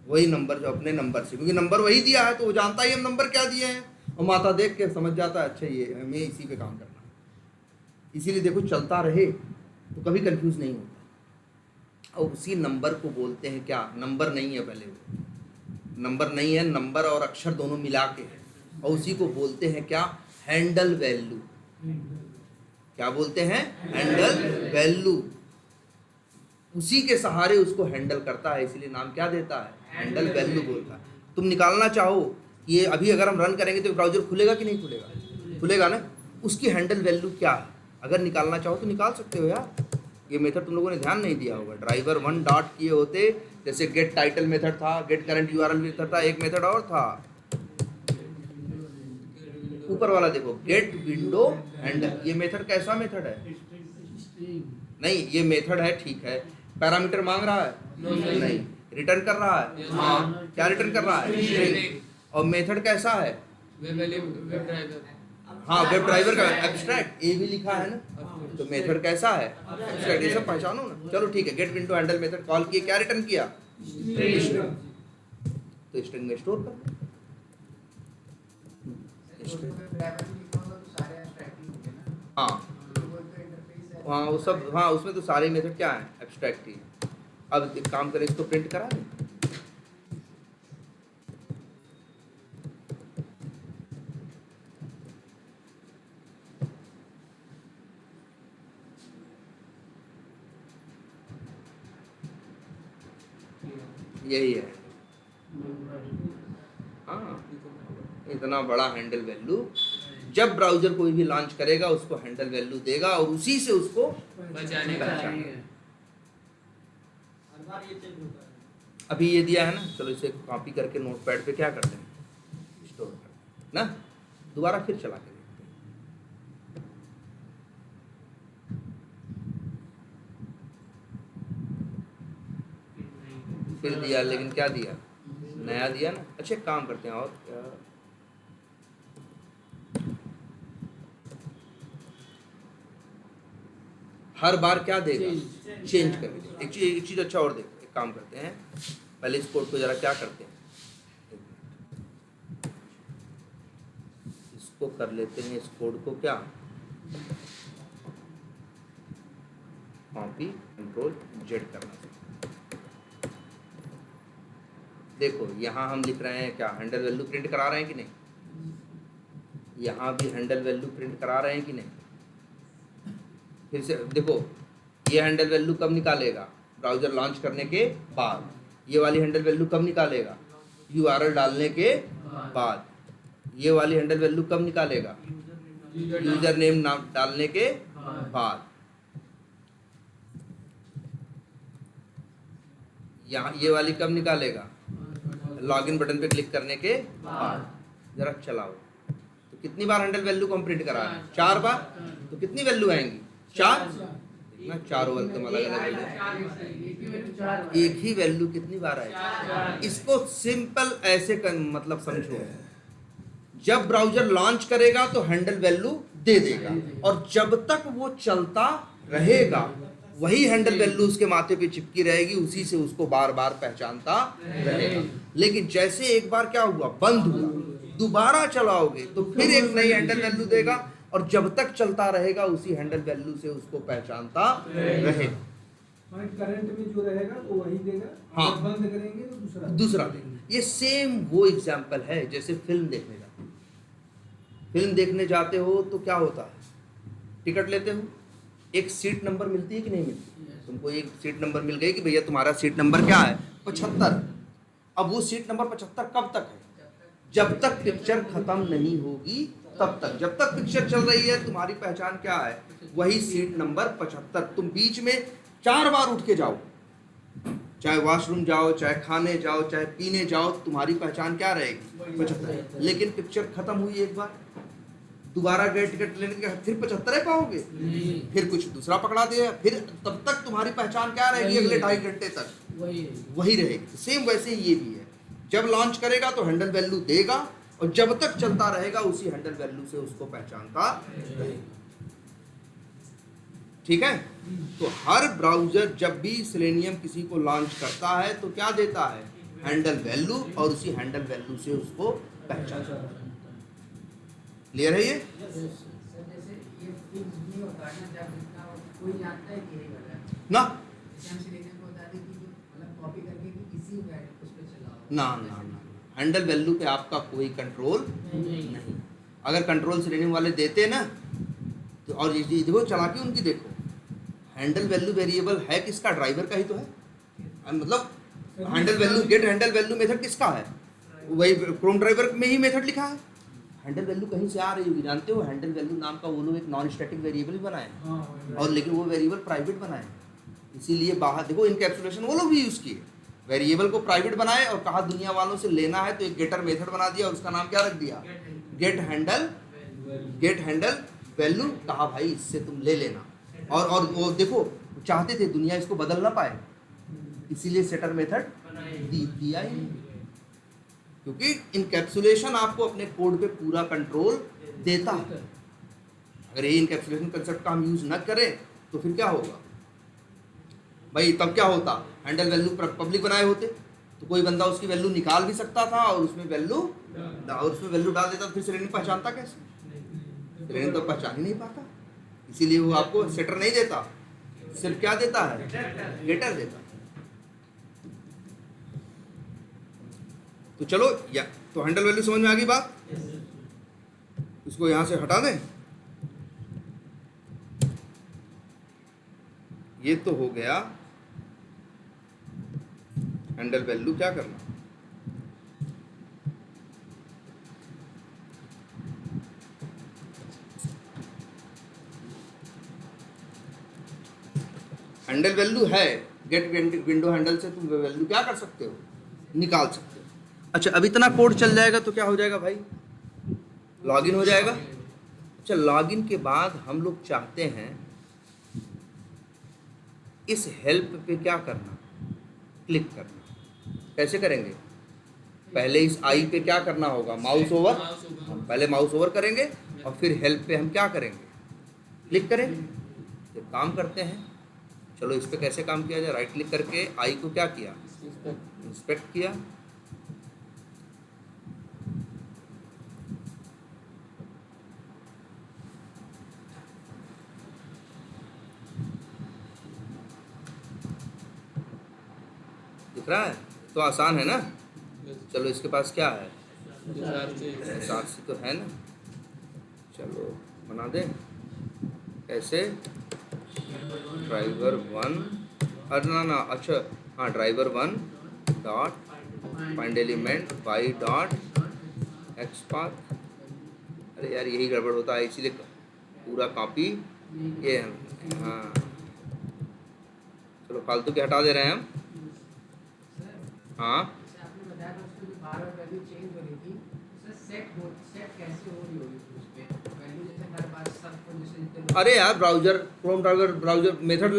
A: वही नंबर जो अपने नंबर से, क्योंकि नंबर वही दिया है तो वो जानता ही हम नंबर क्या दिए हैं, और माथा देख के समझ जाता है अच्छा ये हमें इसी पे काम करना। इसीलिए देखो चलता रहे तो कभी कंफ्यूज नहीं होता। और उसी नंबर को बोलते हैं क्या? नंबर नहीं है, पहले वो नंबर नहीं है, नंबर और अक्षर दोनों मिला के है, और उसी को बोलते हैं क्या? Handle value. क्या बोलते हैं? Handle value. उसी के सहारे उसको हैंडल करता है, इसलिए नाम क्या देता है? हैंडल वैल्यू बोलता है। तुम निकालना चाहो ये अभी अगर हम रन करेंगे तो ब्राउज़र खुलेगा कि नहीं खुलेगा? खुलेगा ना। उसकी हैंडल वैल्यू क्या है? अगर निकालना चाहो तो निकाल सकते हो यार। ये मेथड तुम लोगों ने ध्यान नहीं दिया होगा। ड्राइवर 1 डॉट किए होते, जैसे गेट टाइटल मेथड था, गेट करंट यूआरएल मेथड था, एक मेथड और था ऊपर वाला देखो, गेट विंडो हैंडल। ये मेथड कैसा मेथड है? नहीं, ये मेथड है, ठीक है। पैरामीटर मांग रहा है? नहीं। रिटर्न कर रहा है? हाँ। क्या रिटर्न कर रहा है? स्ट्रिंग। और मेथड कैसा है?
B: Web driver.
A: हाँ, वेब ड्राइवर का एब्स्ट्रैक्ट ए भी लिखा है ना, तो मेथड कैसा है? एब्स्ट्रैक्ट। ये सब पहचानो ना। चलो ठीक है, get window handle method call किए, क्या रिटर्न किया? स्ट्रिंग। तो स्ट्रिंग में स्टोर कर दो। हाँ, वो सब, हाँ उसमें तो सारे मेथड क्या है? एब्स्ट्रैक्ट ही। अब एक काम करें, इसको प्रिंट करा दें। यही है। हाँ, इतना बड़ा हैंडल वैल्यू। जब ब्राउज़र कोई भी लॉन्च करेगा उसको हैंडल वैल्यू देगा और उसी से उसको
B: बचाने का।
A: अभी ये दिया है ना, चलो इसे कॉपी करके नोटपैड पे क्या करते हैं? स्टोर करते हैं ना। दोबारा फिर चला के देखते हैं। फिर दिया, लेकिन क्या दिया? नया दिया ना। अच्छा एक काम करते हैं, और क्या, हर बार क्या देगा? चेंज करके देगा। एक चीज अच्छा और देखो, एक काम करते हैं, पहले इस कोड को जरा क्या करते हैं, इसको कर लेते हैं, इस कोड को क्या कॉपी कंट्रोल जेड करना। देखो यहाँ हम लिख रहे हैं क्या? हैंडल वैल्यू प्रिंट करा रहे हैं कि नहीं? यहाँ भी हैंडल वैल्यू प्रिंट करा रहे हैं कि नहीं? फिर से देखो, ये हैंडल वैल्यू कब निकालेगा? ब्राउज़र लॉन्च करने के बाद। ये वाली हैंडल वैल्यू कब निकालेगा? यूआरएल डालने के बाद। ये वाली हैंडल वैल्यू कब निकालेगा? यूजर नेम नाम डालने के बाद। यहाँ ये वाली कब निकालेगा? लॉगिन बटन पे क्लिक करने के बाद। जरा चलाओ तो कितनी बार हैंडल वैल्यू को हम प्रिंट करा रहे हैं? 4 बार। तो कितनी वैल्यू आएंगी? 4 ना, चारों एकदम अलग अलग वैल्यू। एक ही वैल्यू कितनी बार आएगी? इसको सिंपल ऐसे मतलब समझो, जब ब्राउज़र लॉन्च करेगा तो हैंडल वैल्यू दे देगा, और जब तक वो चलता रहेगा वही हैंडल वैल्यू उसके माथे पे चिपकी रहेगी, उसी से उसको बार बार पहचानता रहेगा। लेकिन जैसे एक बार क्या हुआ? बंद हुआ, दोबारा चलाओगे तो फिर एक नई हैंडल वैल्यू देगा, और जब तक चलता रहेगा उसी हैंडल वैल्यू से उसको पहचानता रहेगा।
D: करंट में जो रहेगा वो वही देगा,
A: हाँ।
D: अगर बंद करेंगे तो
A: दूसरा देगा। ये सेम वो एग्जाम्पल है जैसे फिल्म देखने जाते हो। फिल्म देखने जाते हो तो क्या होता है, टिकट लेते हो, एक सीट नंबर मिलती है कि नहीं मिलती? तुमको एक सीट नंबर मिल गई कि भैया तुम्हारा सीट नंबर क्या है, 75। अब वो सीट नंबर 75 कब तक है? जब तक पिक्चर खत्म नहीं होगी तब तक। जब तक पिक्चर चल रही है तुम्हारी पहचान क्या है, वही सीट नंबर 75। तुम बीच में 4 बार उठ के जाओ, चाहे वॉशरूम जाओ, चाहे खाने जाओ, चाहे पीने जाओ, तुम्हारी पहचान क्या रहेगी, 75। लेकिन पिक्चर खत्म हुई एक बार, दोबारा गए टिकट लेने के, फिर 75 पाओगे, फिर कुछ दूसरा पकड़ा दिया, फिर तब तक तुम्हारी पहचान क्या रहेगी, अगले 2.5 घंटे तक वही रहेगी। सेम वैसे ही ये भी है, जब लॉन्च करेगा तो हैंडल वैल्यू देगा और जब तक चलता रहेगा उसी हैंडल वैल्यू से उसको पहचानता रहेगा। ठीक है। तो हर ब्राउजर जब भी सेलेनियम किसी को लॉन्च करता है तो क्या देता है, हैंडल वैल्यू, और उसी हैंडल वैल्यू से उसको पहचानता है। क्लियर है ये?
C: सर जैसे ये फिक्स नहीं होता है ना, जब इतना कोई जानता है कि यही वाला है
A: ना
C: जैसे हम सिलेक्शन को बता दें कि मतलब कॉपी करके कि इसी उस पे चला हो
A: ना ना ना, हैंडल वैल्यू पे आपका कोई कंट्रोल नहीं। अगर कंट्रोल सेलेनियम वाले देते ना तो, और ये देखो चला के उनकी देखो, हैंडल वैल्यू वेरिएबल है किसका, ड्राइवर का ही तो है। मतलब handle value, get handle value method किसका है, वही क्रोम ड्राइवर में ही मेथड लिखा है। हैंडल वैल्यू कहीं से आ रही होगी, जानते हो, हैंडल वैल्यू नाम का वो लोग एक नॉन स्टैटिक वेरिएबल बनाए हैं, और लेकिन वो वेरिएबल प्राइवेट बनाए हैं। इसीलिए बाहर देखो इनकैप्सुलेशन वो लोग भी यूज़ किए, वेरिएबल को प्राइवेट बनाए और कहा दुनिया वालों से लेना है तो एक गेटर मेथड बना दिया और उसका नाम क्या रख दिया, गेट हैंडल वैल्यू। कहा भाई इससे तुम ले लेना, और वो देखो चाहते थे दुनिया इसको बदल ना पाए, इसीलिए सेटर मेथड दिया ही नहीं। क्योंकि इनकैप्सुलेशन आपको अपने कोड पे पूरा कंट्रोल देता है। अगर ये इनकैप्सुलेशन कंसेप्ट का हम यूज न करें तो फिर क्या होगा भाई, तब क्या होता, हैंडल वैल्यू पब्लिक बनाए होते तो कोई बंदा उसकी वैल्यू निकाल भी सकता था और उसमें वैल्यू डाल देता, फिर सेलेनियम पहचानता कैसे, सेलेनियम तो पहचान ही नहीं पाता। इसीलिए वो आपको सेटर नहीं देता, सिर्फ क्या देता है, गेटर देता है। तो चलो या तो हैंडल वैल्यू समझ में आ गई बात, इसको यहां से हटा दें। ये तो हो गया हैंडल वैल्यू क्या करना। हैंडल वैल्यू है, गेट विंडो हैंडल से तुम वैल्यू क्या कर सकते हो, निकाल सकते हो। अच्छा अब इतना कोड चल जाएगा तो क्या हो जाएगा भाई, लॉगिन हो जाएगा। अच्छा लॉगिन के बाद हम लोग चाहते हैं इस हेल्प पे क्या करना, क्लिक करना। कैसे करेंगे, पहले इस आई पे क्या करना होगा, माउस ओवर, हम पहले माउस ओवर करेंगे और फिर हेल्प पे हम क्या करेंगे, क्लिक करेंगे। तो काम करते हैं, चलो इस पे कैसे काम किया जाए। राइट क्लिक करके आई को क्या किया, इंस्पेक्ट किया, दिख रहा है तो आसान है ना। चलो इसके पास क्या है, SRC तो है ना, चलो बना दें। कैसे, ड्राइवर 1, अरे ना अच्छा हाँ, driver 1 dot find element y dot X path. अरे यार यही गड़बड़ होता है, इसीलिए पूरा कॉपी ये हाँ, चलो फालतू के हटा दे रहे हैं हम। हाँ
C: जैसे आपने बताया था उसकी बार-बार वैल्यू चेंज हो रही थी, सर सेट कैसे हो रही होगी उस पे वैल्यू, जैसे हर बार सब पोजीशन।
A: अरे यार browser, Chrome driver browser method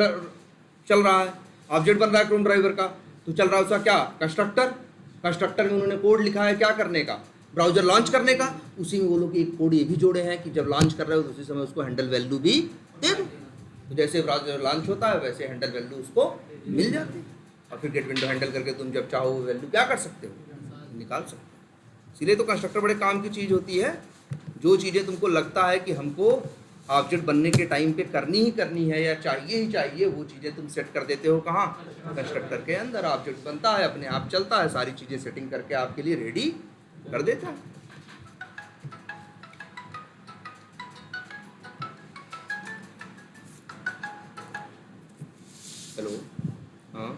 A: चल रहा है, ऑब्जेक्ट बन रहा है क्रोम ड्राइवर का, तो चल रहा है उसका क्या, कंस्ट्रक्टर में उन्होंने कोड लिखा है क्या करने का, ब्राउजर लॉन्च करने का। उसी में वो लोग एक कोड ये भी जोड़े हैं कि जब लॉन्च कर रहे हो तो उसी समय उसको हैंडल वैल्यू भी दे दो। तो जैसे ब्राउजर लॉन्च होता है वैसे हैंडल वैल्यू उसको मिल जाती है, और फिर गेट विंडो हैंडल करके तुम जब चाहो वैल्यू क्या कर सकते हो, निकाल सकते हो। इसीलिए तो कंस्ट्रक्टर बड़े काम की चीज़ होती है, जो चीज़ें तुमको लगता है कि हमको ऑब्जेक्ट बनने के टाइम पे करनी ही करनी है या चाहिए ही चाहिए, वो चीज़ें तुम सेट कर देते हो कहाँ? कंस्ट्रक्टर के अंदर। ऑब्जेक्ट बनता है, अपने आप चलता है, सारी चीज़ें सेटिंग करके आपके लिए रेडी कर देता है। हेलो, हाँ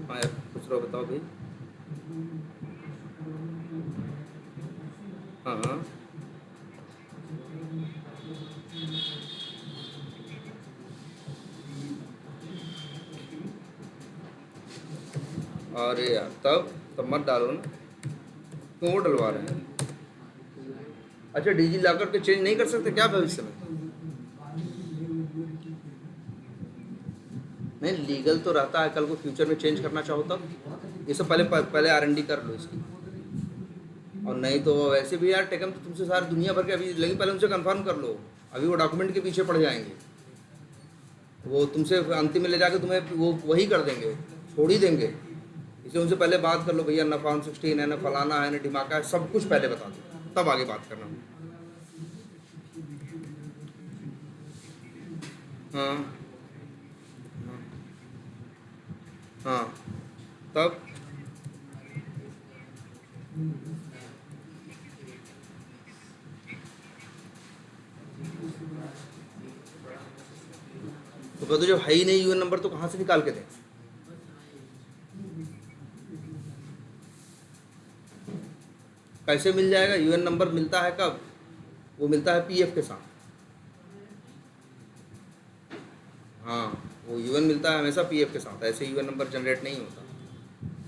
A: हाँ यार, कुछ रहो, बताओ भाई। हाँ हाँ, अरे यार, तब मत डालो ना, क्यों वो डलवा रहे हैं? अच्छा, डिजी लॉकर पे चेंज नहीं कर सकते क्या भविष्य में? नहीं, लीगल तो रहता है, कल को फ्यूचर में चेंज करना चाहो तब। ये सब पहले R&D कर लो इसकी, और नहीं तो वैसे भी यार टेकन तो तुमसे सारी दुनिया भर के अभी, लेकिन पहले उनसे कंफर्म कर लो। अभी वो डॉक्यूमेंट के पीछे पड़ जाएंगे, वो तुमसे अंतिम में ले जाके तुम्हें वो वही कर देंगे, छोड़ ही देंगे। इसलिए उनसे पहले बात कर लो, भैया ना फॉर्म 16 है, ना फलाना है, ना ढिमाका है, सब कुछ पहले बता दो, तब आगे बात करना। हाँ हाँ, तब तो कहते जब है ही नहीं यूएन नंबर तो कहाँ से निकाल के दें? कैसे मिल जाएगा? यूएन नंबर मिलता है कब? वो मिलता है पीएफ के साथ। हाँ, वो यूएन मिलता है हमेशा पीएफ के साथ, ऐसे यूएन नंबर जनरेट नहीं होता।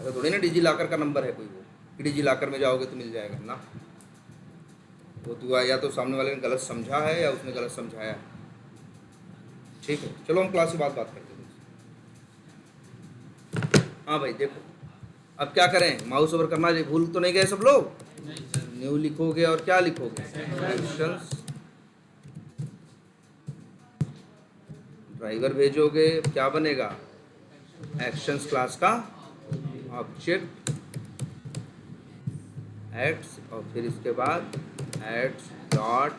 A: ऐसा थोड़ी ना डिजी लॉकर का नंबर है कोई, वो कि डिजी लॉकर में जाओगे तो मिल जाएगा ना। वो तो या तो सामने वाले ने गलत समझा है या उसने गलत समझाया है। ठीक है, चलो हम क्लास के बाद बात करते हैं। हाँ भाई देखो, अब क्या करें? माउस ओवर करना भूल तो नहीं गए सब लोग? न्यू लिखोगे और क्या लिखोगे? एक्शंस। ड्राइवर भेजोगे, क्या बनेगा? एक्शंस क्लास का ऑब्जेक्ट एक्ट्स, और फिर इसके बाद acts dot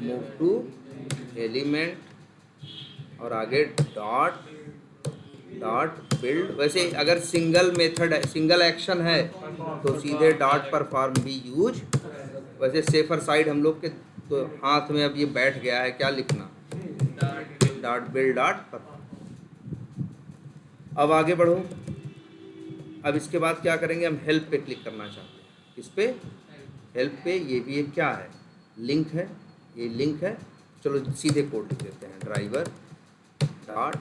A: move to element, और आगे डॉट बिल्ड। वैसे अगर सिंगल मेथड है, सिंगल एक्शन है तो सीधे डॉट परफॉर्म भी यूज। वैसे सेफर साइड हम लोग के तो हाथ में अब ये बैठ गया है, क्या लिखना? Dot build dot perform. अब आगे बढ़ो। अब इसके बाद क्या करेंगे? हम हेल्प पे क्लिक करना चाहते हैं। किस पे? हेल्प पे। ये भी एक क्या है? लिंक है, ये लिंक है। चलो सीधे कोड लिख देते हैं, driver dot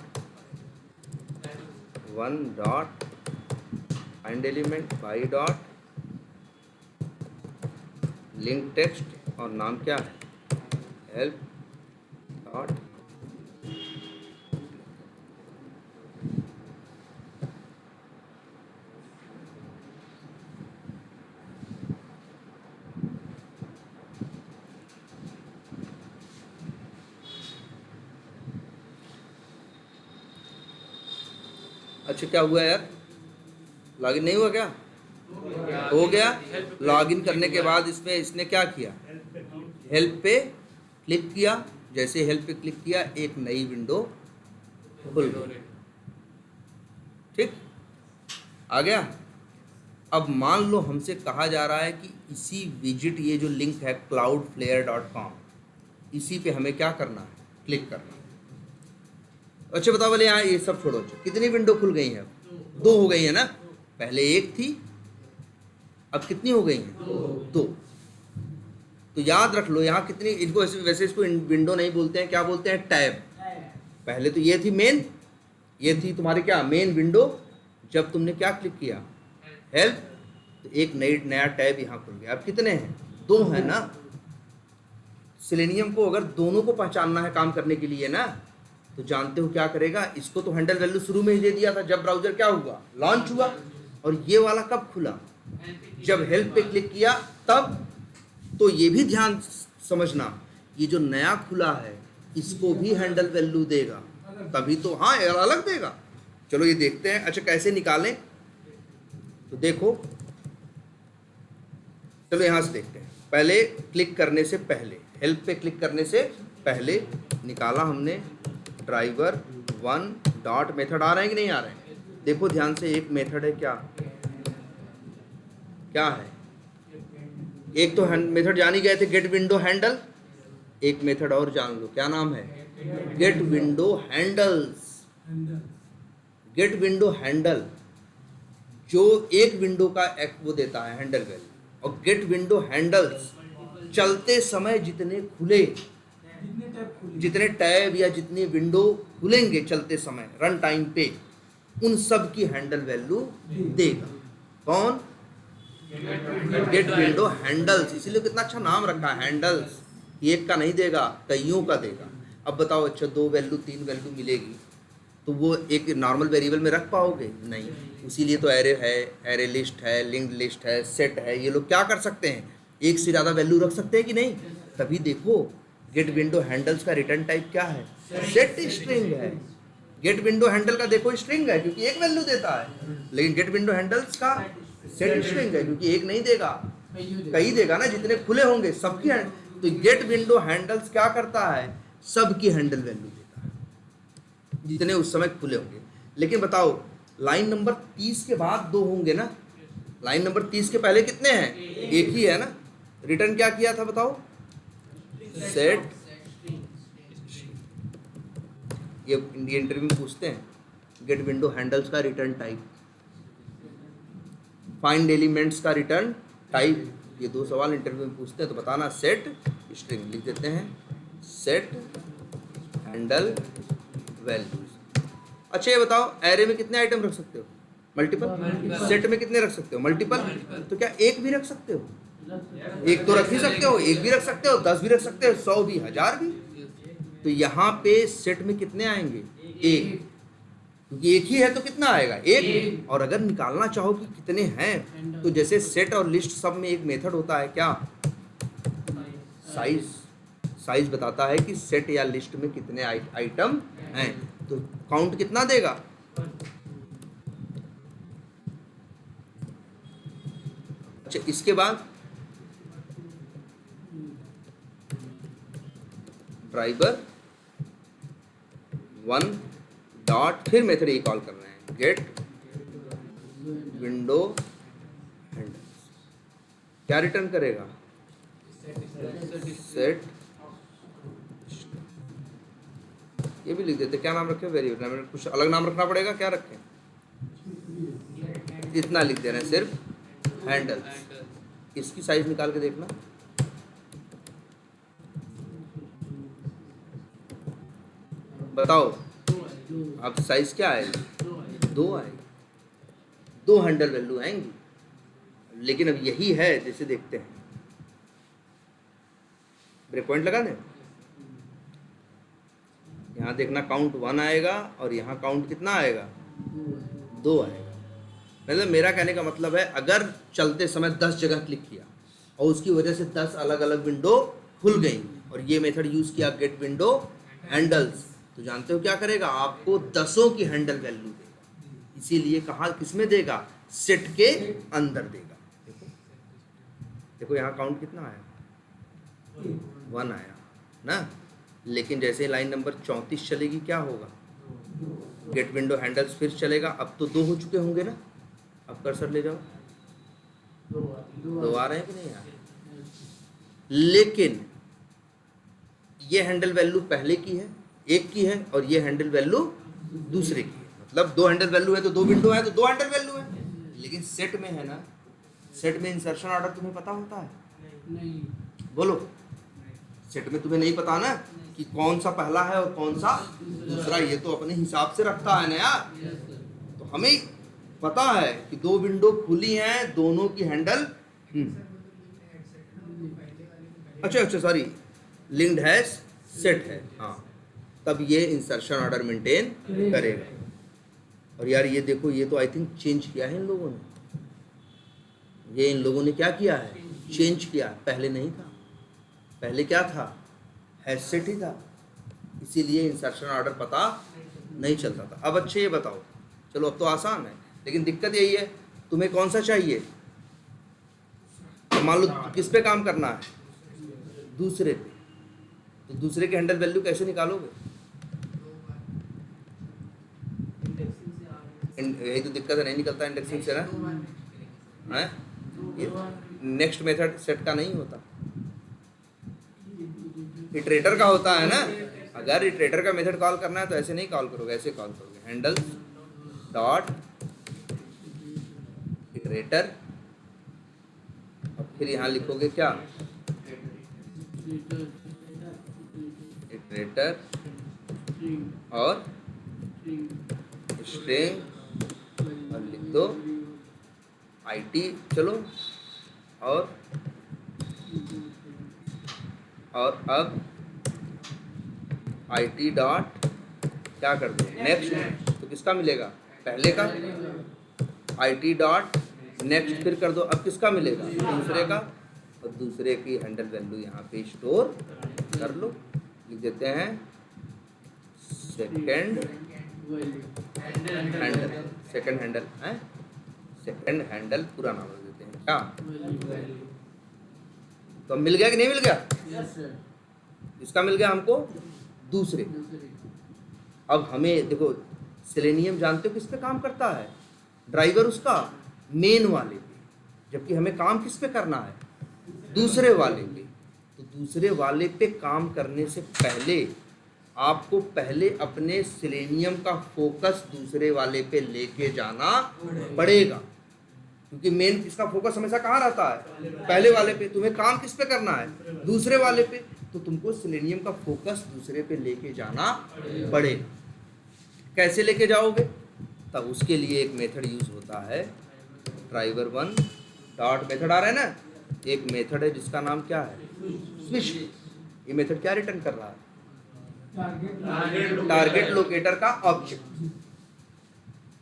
A: 1 dot find element by dot link text, और नाम क्या है? हेल्प डॉट अच्छा, क्या हुआ यार? लॉगिन नहीं हुआ क्या? हो गया। लॉगिन करने के बाद इसमें इसने क्या किया? हेल्प पे क्लिक किया। जैसे हेल्प पे क्लिक किया, एक नई विंडो खुल गई। ठीक, आ गया। अब मान लो हमसे कहा जा रहा है कि इसी विजिट, ये जो लिंक है cloudflare.com, इसी पे हमें क्या करना है? क्लिक करना है। अच्छा बताओ बोले, यहाँ ये सब छोड़ो, कितनी विंडो खुल गई हैं? 2 हो गई है ना? पहले 1 थी, अब कितनी हो गई हैं? 2। तो याद रख लो, यहाँ कितनी, इनको वैसे इसको विंडो नहीं बोलते हैं, क्या बोलते हैं? टैब। पहले तो ये थी मेन, ये थी तुम्हारी क्या? Main window. जब तुमने क्या क्लिक किया? हेल्प, तो एक नया टैब यहाँ खुल गया। अब कितने हैं? 2 है ना। सेलेनियम को अगर दोनों को पहचानना है काम करने के लिए ना, तो जानते हो क्या करेगा? इसको तो हैंडल वैल्यू शुरू में ही दे दिया था जब ब्राउजर क्या हुआ? लॉन्च हुआ। और ये वाला कब खुला? जब हेल्प पे क्लिक किया तब। तो ये भी ध्यान समझना, ये जो नया खुला है इसको भी हैंडल वैल्यू देगा, तभी तो। हाँ, अलग देगा। चलो ये देखते हैं। अच्छा कैसे निकालें? तो देखो, चलो यहाँ से देखते हैं। पहले क्लिक करने से पहले, हेल्प पे क्लिक करने से पहले निकाला हमने ड्राइवर 1 डॉट मेथड। आ रहे हैं कि नहीं आ रहे हैं? देखो ध्यान से, एक मेथड है क्या क्या है? एक तो मेथड जान ही गए थे, गेट विंडो हैंडल। एक मेथड और जान लो, क्या नाम है? Get window handles. Get window handle जो एक विंडो का एक वो देता है हैंडल वैल्यू, और गेट विंडो हैंडल्स चलते समय जितने खुले, जितने टैब या जितनी विंडो खुलेंगे चलते समय रन टाइम पे, उन सब की हैंडल वैल्यू देगा। कौन? Get window handles. इसीलिए कितना अच्छा नाम रखा है, हैंडल्स। एक का नहीं देगा, कईयों का देगा। अब बताओ, अच्छा 2 वैल्यू 3 वैल्यू मिलेगी तो वो एक नॉर्मल वेरिएबल में रख पाओगे? नहीं। इसीलिए तो एरे है, एरे लिस्ट है, लिंक्ड लिस्ट है, सेट है। ये लोग क्या कर सकते हैं? एक से ज़्यादा वैल्यू रख सकते हैं कि नहीं? तभी देखो गेट विंडो हैंडल्स का रिटर्न टाइप क्या है? सेट स्ट्रिंग है। गेट विंडो हैंडल का देखो स्ट्रिंग है क्योंकि एक वैल्यू देता है, लेकिन गेट विंडो हैंडल्स का सेट स्ट्रिंग है क्योंकि एक नहीं देगा, कई देगा ना, जितने खुले होंगे सबकी। तो गेट विंडो हैंडल्स क्या करता है? सबकी हैंडल वैल्यू देता है जितने उस समय खुले होंगे। लेकिन बताओ, लाइन नंबर 30 के बाद 2 होंगे ना? लाइन नंबर 30 के पहले कितने हैं? एक ही है ना? रिटर्न क्या किया था बताओ? सेट। ये इंटरव्यू में पूछते हैं गेट विंडो हैंडल्स का रिटर्न टाइप, फाइंड एलिमेंट्स का रिटर्न टाइप। ये 2 सवाल इंटरव्यू में पूछते हैं, तो बताना सेट स्ट्रिंग। लिख देते हैं सेट हैंडल वैल्यूज। अच्छा ये बताओ, एरे में कितने आइटम रख सकते हो? मल्टीपल। सेट में कितने रख सकते हो? मल्टीपल। तो क्या एक भी रख सकते हो? एक तो रख ही सकते हो, एक भी रख सकते हो, 10 भी रख सकते हो, 100 भी, 1000 भी। तो यहाँ पे सेट में कितने आएंगे? एक, क्योंकि एक ही है तो कितना आएगा? एक। और अगर निकालना चाहो कि कितने हैं, तो जैसे सेट और लिस्ट सब में एक मेथड होता है क्या? साइज। साइज बताता है कि सेट या लिस्ट में कितने आइटम हैं, तो काउंट कितना देगा? अच्छा इसके बाद ड्राइवर 1 डॉट, फिर मेथड ये कॉल कर रहे हैं गेट विंडो हैंडल्स। क्या रिटर्न करेगा? सेट। ये भी लिख देते, क्या नाम रखे? वेरिएबल। कुछ अलग नाम रखना पड़ेगा, क्या रखें? इतना लिख दे रहे हैं सिर्फ हैंडल्स। इसकी साइज निकाल के देखना। बताओ अब साइज क्या आएगी? 2 आएगी। 2 हैंडल वैल्यू आएंगी। लेकिन अब यही है, जैसे देखते हैं, ब्रेक पॉइंट लगा दें। यहाँ देखना काउंट 1 आएगा और यहाँ काउंट कितना आएगा? 2 आएगा। मतलब मेरा कहने का मतलब है, अगर चलते समय 10 जगह क्लिक किया और उसकी वजह से 10 अलग अलग विंडो खुल गई और ये मेथड यूज किया गेट विंडो हैंडल्स, तो जानते हो क्या करेगा? आपको 10 की हैंडल वैल्यू देगा। इसीलिए कहा किसमें देगा? सेट के अंदर देगा। देखो देखो यहाँ काउंट कितना आया? 1 आया ना। लेकिन जैसे लाइन नंबर 34 चलेगी क्या होगा? गेट विंडो हैंडल्स फिर चलेगा। अब तो 2 हो चुके होंगे ना। अब कर्सर ले जाओ, 2 आ रहे हैं कि नहीं आ रहे? लेकिन ये हैंडल वैल्यू पहले की है, एक की है, और ये हैंडल वैल्यू दूसरे की है। मतलब 2 हैंडल वैल्यू है तो 2 विंडो है तो 2 हैंडल वैल्यू है। लेकिन सेट में है ना, सेट में इंसर्शन ऑर्डर तुम्हें पता होता है?
C: नहीं।
A: बोलो, सेट में तुम्हें नहीं पता ना कि कौन सा पहला है और कौन सा दूसरा? ये तो अपने हिसाब से रखता है ना यार। तो हमें पता है कि 2 विंडो खुली हैं, दोनों की हैंडल अच्छा सॉरी, लिंक्ड है, सेट है, हाँ, तब ये इंसर्शन ऑर्डर मेंटेन करेगा। और यार ये देखो, ये तो आई थिंक चेंज किया है इन लोगों ने। ये इन लोगों ने क्या किया है? चेंज किया। पहले नहीं था, पहले क्या था? हैश सेट ही था। इसीलिए इंसर्शन ऑर्डर पता नहीं चलता था। अब अच्छे ये बताओ, चलो अब तो आसान है, लेकिन दिक्कत यही है, तुम्हें कौन सा चाहिए? अब मान लो किस पे काम करना है, दूसरे पे, तो दूसरे के हैंडल वैल्यू कैसे निकालोगे? यही तो दिक्कत है, नहीं निकलता इंडेक्सिंग से ना, है नेक्स्ट मेथड सेट का नहीं होता, इटरेटर का होता है ना। अगर इटरेटर का मेथड कॉल करना है तो ऐसे नहीं कॉल करोगे, ऐसे कॉल करोगे, हैंडल डॉट इटरेटर, और फिर यहाँ लिखोगे क्या, इटरेटर और स्ट्रिंग, और लिख दो IT, चलो, और अब IT डॉट क्या कर दो, नेक्स्ट, तो किसका मिलेगा, पहले का, IT डॉट नेक्स्ट, फिर कर दो, अब किसका मिलेगा, दूसरे का, और दूसरे की हैंडल वैल्यू यहाँ पे स्टोर कर लो, लिख देते हैं सेकंड हैंडल, सेकंड हैंडल है, सेकंड हैंडल पूरा नाम रख देते हैं क्या। तो मिल गया कि नहीं मिल गया? इसका मिल गया हमको दूसरे। अब हमें देखो, सेलेनियम जानते हो किस पे काम करता है, ड्राइवर उसका मेन वाले पे, जबकि हमें काम किस पे करना है, दूसरे वाले पे। तो दूसरे वाले पे काम करने से पहले आपको पहले अपने सेलेनियम का फोकस दूसरे वाले पे लेके जाना पड़ेगा, क्योंकि मेन इसका फोकस हमेशा कहाँ रहता है, पहले वाले पे। तुम्हें काम किस पे करना है, दूसरे वाले पे, तो तुमको सेलेनियम का फोकस दूसरे पे लेके जाना पड़ेगा। कैसे लेके जाओगे, तब उसके लिए एक मेथड यूज होता है, ड्राइवर वन डॉट मेथड आ रहा है ना, एक मेथड है जिसका नाम क्या है, स्विच। ये मेथड क्या रिटर्न कर रहा है, टारगेट लोकेटर का ऑब्जेक्ट।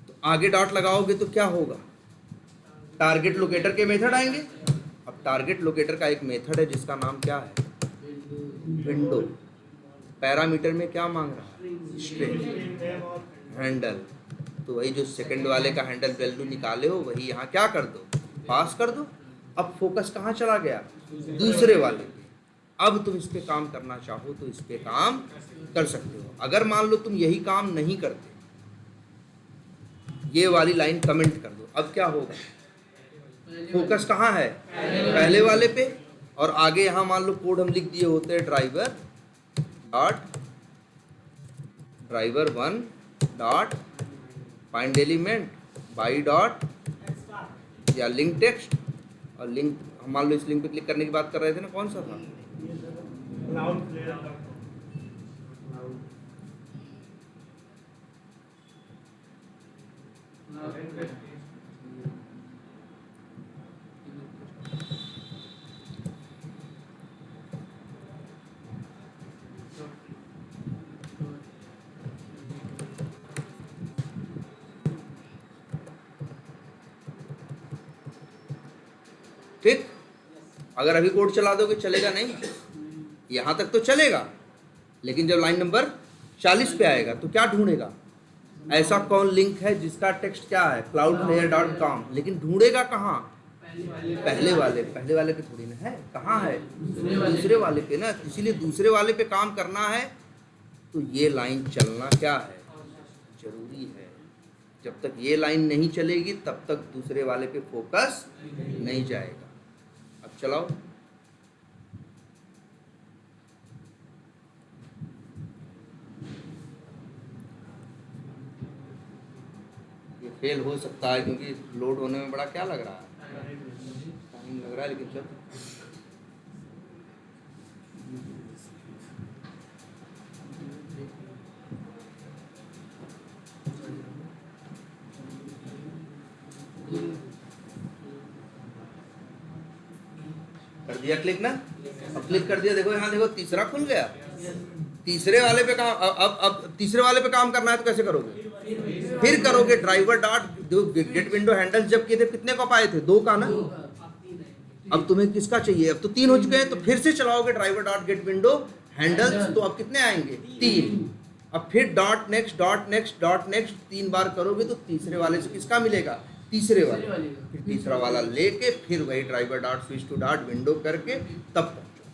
A: तो आगे डॉट लगाओगे तो क्या होगा, टारगेट लोकेटर के मेथड आएंगे। अब टारगेट लोकेटर का एक मेथड है जिसका नाम क्या है, विंडो। पैरामीटर में क्या मांग रहा है, स्ट्रिंग हैंडल। तो वही जो सेकंड वाले का हैंडल वैल्यू निकाले हो वही यहाँ क्या कर दो, पास कर दो। अब फोकस कहाँ चला गया, दूसरे वाले पे। अब तुम इस पे काम करना चाहो तो इस पे काम कर सकते हो। अगर मान लो तुम यही काम नहीं करते, ये वाली लाइन कमेंट कर दो, अब क्या होगा, फोकस कहाँ है, पहले वाले पे, और आगे यहाँ मान लो कोड हम लिख दिए होते हैं, driver one dot find element by dot या लिंक टेक्स्ट, और लिंक हम मान लो इस लिंक पे क्लिक करने की बात कर रहे थे ना, कौन सा था, ठीक। अगर अभी कोड चला दोगे चलेगा नहीं, यहाँ तक तो चलेगा, लेकिन जब लाइन नंबर 40 पे आएगा तो क्या ढूंढेगा, ऐसा कौन लिंक है जिसका टेक्स्ट क्या है, cloudflare.com, लेकिन ढूंढेगा कहाँ, पहले वाले पे थोड़ी ना है, कहाँ है, दूसरे वाले पे ना। इसीलिए दूसरे वाले पे काम करना है तो ये लाइन चलना क्या है, जरूरी है। जब तक ये लाइन नहीं चलेगी तब तक दूसरे वाले पे फोकस नहीं जाएगा। अब चलाओ, ये फेल हो सकता है क्योंकि लोड होने में बड़ा क्या लग रहा है, टाइम लग रहा है, लेकिन चल कर दिया क्लिक ना। अब क्लिक कर दिया, देखो यहाँ देखो तीसरा खुल गया, तीसरे वाले पे काम। अब तीसरे वाले पे काम करना है तो कैसे करोगे, फिर करोगे driver dot gate window handles जब किए थे कितने कप आए थे, 2 का ना। अब तुम्हें किसका चाहिए, अब तो 3 हो चुके हैं, तो फिर से चलाओगे driver dot gate window handles, तो अब कितने आएंगे, 3। अब फिर डॉट नेक्स्ट 3 बार करोगे तो तीसरे वाले से किसका मिलेगा, तीसरे
B: तीसरे
A: वाले
B: वाले का।
A: फिर तीसरा वाला लेके फिर वही driver dot switch to dot window करके तब पहुंचो।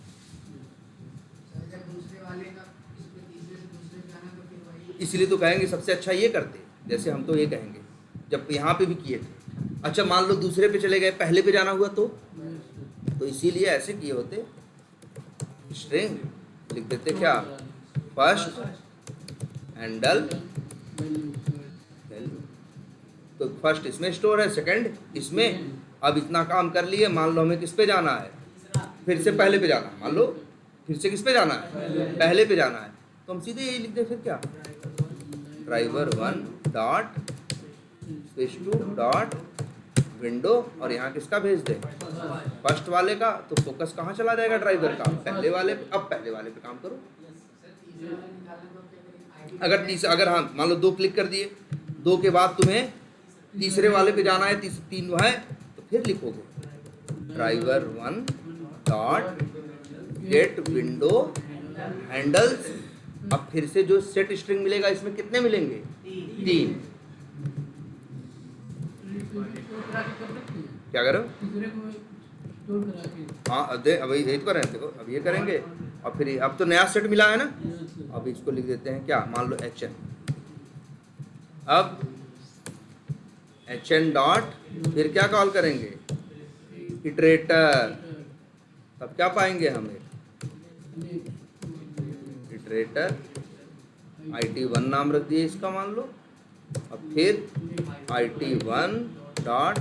C: सर जब दूसरे वाले का इस पे तीसरे से दूसरे पे जाना तो फिर वही
A: इसलिए तो कहेंगे सबसे अच्छा ये करते, जैसे हम तो ये कहेंगे जब यहाँ पे भी किए थे। अच्छा मान लो दूसरे पे चले गए, पहले पे जाना हुआ तो इसीलिए ऐसे किए होते, स्ट्रिंग लिख देते क्या, फर्स्ट हैंडल वैल्यू। तो फर्स्ट इसमें स्टोर है, सेकंड इसमें। अब इतना काम कर लिए, मान लो हमें किस पे जाना है, फिर से पहले पे जाना है, मान लो फिर से किस पे जाना है, पहले पे जाना है, तो हम सीधे यही लिख दें फिर क्या, driver 1 dot switch to dot window, और यहाँ किसका भेज दें, फर्स्ट वाले का। तो फोकस कहाँ चला जाएगा ड्राइवर का, पहले वाले पे। अब पहले वाले पे काम करो।
C: सर तीसरे वाले निकालना तो क्या करेंगे
A: अगर हाँ मान लो 2 क्लिक कर दिए, 2 के बाद तुम्हें तीसरे वाले पे जाना है, 3 है, तो फिर लिखोगे driver 1 dot gate window handles. अब फिर से जो सेट स्ट्रिंग मिलेगा इसमें कितने मिलेंगे, 3। क्या करो,
B: तीसरे को स्टोर करा के
A: हाँ अब यही तो कर रहे हैं, देखो अब ये करेंगे, और फिर अब तो नया सेट मिला है ना, अब इसको लिख देते हैं क्या, मान लो HN। अब HN डॉट फिर क्या कॉल करेंगे, इटरेटर। तब क्या पाएंगे हम, इटरेटर IT1 नाम रख दिए इसका मान लो। अब फिर IT1 डॉट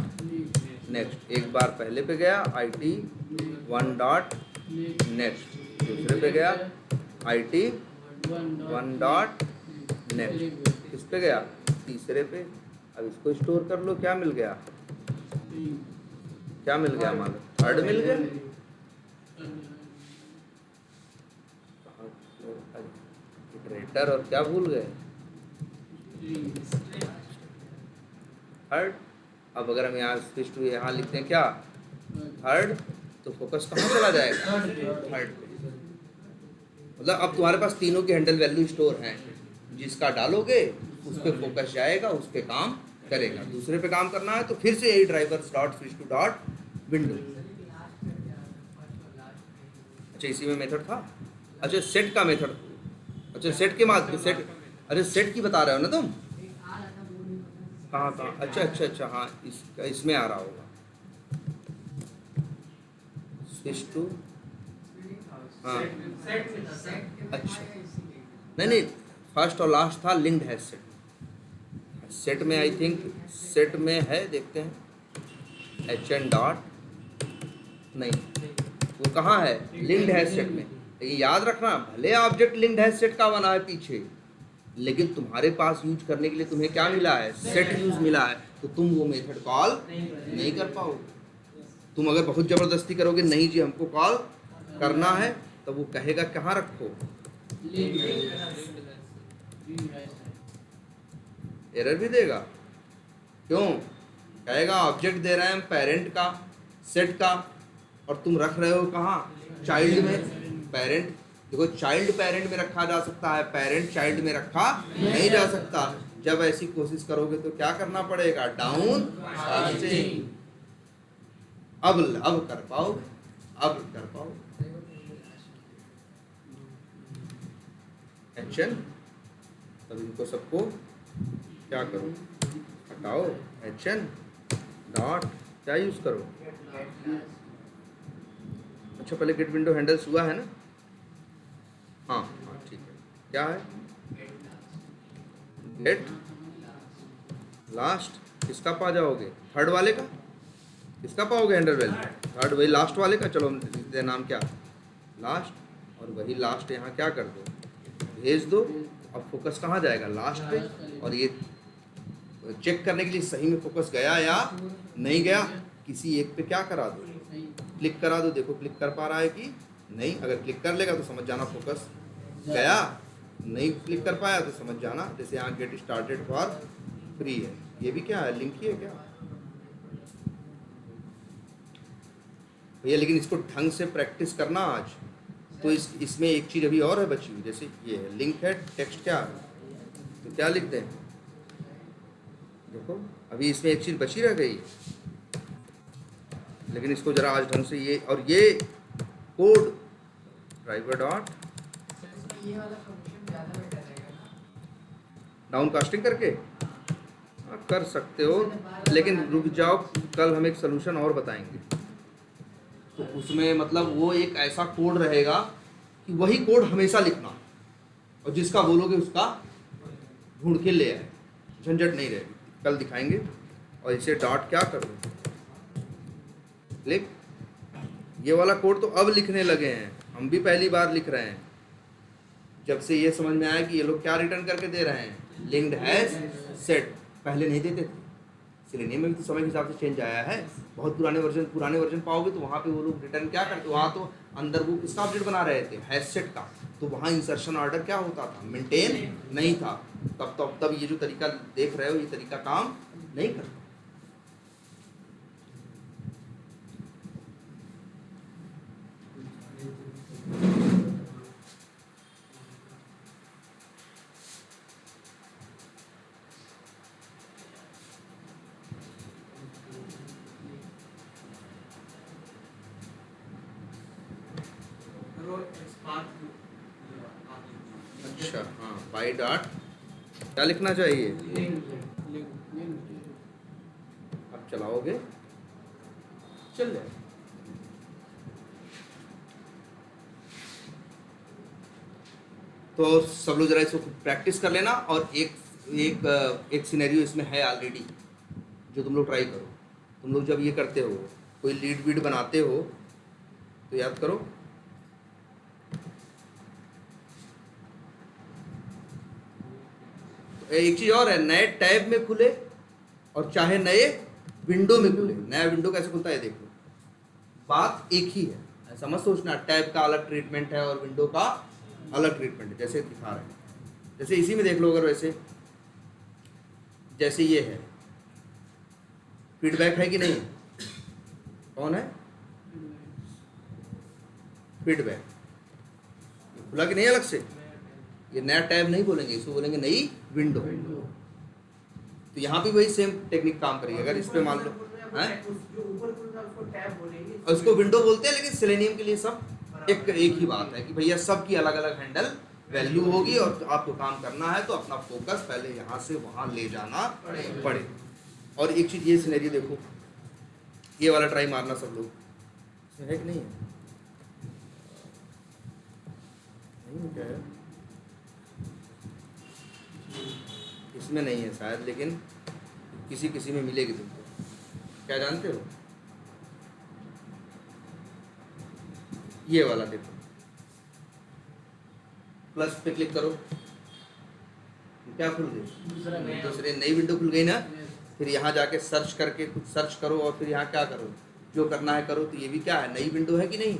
A: नेक्स्ट, एक बार पहले पे गया IT1 डॉट नेक्स्ट, दूसरे पे गया IT1 डॉट नेक्स्ट, किस पे गया, तीसरे पे। अब इसको स्टोर कर लो, क्या मिल गया, क्या मिल गया, मान लो थर्ड मिल गया। इटरेटर और क्या भूल गए, थर्ड। अब अगर हम यहाँ स्विच टू यहाँ लिखते हैं क्या, थर्ड, तो फोकस कहाँ चला जाएगा, थर्ड पे। मतलब अब तुम्हारे पास तीनों की हैंडल वैल्यू स्टोर हैं, जिसका डालोगे उस पे फोकस जाएगा, उस पे काम करेगा। दूसरे पे काम करना है तो फिर से यही driver dot switch to dot window. अच्छा इसी में मेथड था, अच्छा सेट का मेथड, अच्छा सेट के माध्यम सेट, अरे सेट की बता रहे हो ना तुम, कहाँ, अच्छा हाँ इसमें आ रहा होगा स्विच टू, हाँ अच्छा नहीं फर्स्ट और लास्ट था लिंक्ड है सेट। सेट में आई थिंक सेट में है, देखते हैं HN डॉट, नहीं वो कहाँ है, लिंक्ड है सेट में। लेकिन याद रखना, भले ऑब्जेक्ट लिंक्ड है सेट का बना है पीछे, लेकिन तुम्हारे पास यूज करने के लिए तुम्हें क्या मिला है, सेट यूज मिला है, तो तुम वो मेथड कॉल नहीं कर पाओगे। तुम अगर बहुत ज़बरदस्ती करोगे, नहीं जी हमको कॉल करना है, तो वो कहेगा कहाँ रखो, एरर भी देगा। क्यों कहेगा, ऑब्जेक्ट दे रहे हैं पेरेंट का सेट का, और तुम रख रहे हो कहाँ, चाइल्ड में। पेरेंट देखो, चाइल्ड पेरेंट में रखा जा सकता है, पेरेंट चाइल्ड में रखा नहीं जा सकता। जब ऐसी कोशिश करोगे तो क्या करना पड़ेगा, डाउन कास्टिंग। अब कर पाओगे, अब कर पाओगे। HN, तब इनको सबको क्या करो, हटाओ, HN डॉट क्या यूज करो, अच्छा पहले गेट विंडो हैंडल्स हुआ है ना, हाँ ठीक है, क्या है गेट लास्ट, किसका पा जाओगे, थर्ड वाले का, किसका पाओगे हैंडल वैल्यू, थर्ड वही लास्ट वाले का। चलो हम लिखते हैं नाम क्या, लास्ट, और वही लास्ट यहाँ क्या कर दो, भेज दो। अब फोकस कहाँ जाएगा, लास्ट पे। और ये चेक करने के लिए सही में फोकस गया या नहीं गया, किसी एक पे क्या करा दो, क्लिक करा दो, देखो क्लिक कर पा रहा है कि नहीं। अगर क्लिक कर लेगा तो समझ जाना फोकस गया, नहीं क्लिक कर पाया तो समझ जाना, जैसे यहाँ गेट स्टार्टेड फॉर फ्री है, ये भी क्या है, लिंक ही है क्या भैया। लेकिन इसको ढंग से प्रैक्टिस करना आज। तो इसमें एक चीज़ अभी और है बची हुई, जैसे ये है लिंक है, टेक्स्ट क्या है, तो क्या लिखते हैं, देखो अभी इसमें एक चीज़ बची रह गई, लेकिन इसको जरा आज ढंग से ये और ये कोड ड्राइवर डॉट
C: सर इसमें ये वाला फंक्शन ज़्यादा बेटर रहेगा ना।
A: डाउन कास्टिंग करके कर सकते हो, लेकिन रुक जाओ, कल हम एक सोल्यूशन और बताएंगे। तो उसमें मतलब वो एक ऐसा कोड रहेगा कि वही कोड हमेशा लिखना, और जिसका बोलोगे उसका ढूंढ के ले आए, झंझट नहीं रहेगी। कल दिखाएंगे। और इसे डॉट क्या कर दो, लिख। ये वाला कोड तो अब लिखने लगे हैं, हम भी पहली बार लिख रहे हैं। जब से ये समझ में आया कि ये लोग क्या रिटर्न करके दे रहे हैं, लिंक्ड हैज सेट, पहले नहीं देते थे। सेलेनियम में भी तो समय के हिसाब से चेंज आया है। बहुत पुराने वर्जन पाओगे तो वहाँ पे वो लोग रिटर्न क्या करते, वहाँ तो अंदर वो किसका अपडेट बना रहे थे, हैज सेट का। तो वहाँ इंसर्शन ऑर्डर क्या होता था, मेंटेन नहीं था। तब ये जो तरीका देख रहे हो, ये तरीका काम नहीं करता। अच्छा हाँ, बाई डॉट क्या लिखना चाहिए, अब चलाओगे चल जाए। तो सब लोग जरा इसको प्रैक्टिस कर लेना, और एक सिनेरियो इसमें है ऑलरेडी, जो तुम लोग ट्राई करो। तुम लोग जब ये करते हो, कोई लीड वीड बनाते हो, तो याद करो, एक चीज और है, नए टैब में खुले और चाहे नए विंडो में खुले। नया विंडो कैसे खुलता है देखो, बात एक ही है, ऐसा मत सोचना टैब का अलग ट्रीटमेंट है और विंडो का अलग ट्रीटमेंट है। जैसे दिखा रहे हैं, जैसे इसी में देख लो, अगर वैसे जैसे ये है, फीडबैक है कि नहीं, कौन है फीडबैक, खुला कि नहीं अलग से, ये नया टैब नहीं बोलेंगे, इसको बोलेंगे नई विंडो। तो यहाँ भी वही सेम टेक्निक काम करेगी। अगर इस पे मान लो और उसको विंडो बोलते हैं, लेकिन सेलेनियम के लिए सब एक ही बात है कि भैया सबकी अलग अलग हैंडल वैल्यू होगी, और आपको काम करना है तो अपना फोकस पहले यहाँ से वहाँ ले जाना पड़े। और एक चीज़ ये सिनेरियो देखो, ये वाला ट्राई मारना सब लोग, है कि नहीं है, नहीं क्या है, इसमें नहीं है शायद, लेकिन किसी में मिलेगी तुमको। क्या जानते हो, ये वाला देखो, प्लस पे क्लिक करो, क्या खुल गई, दूसरे नई विंडो खुल गई ना। फिर यहाँ जाके सर्च करके कुछ सर्च करो, और फिर यहाँ क्या करो, जो करना है करो। तो ये भी क्या है, नई विंडो है कि नहीं,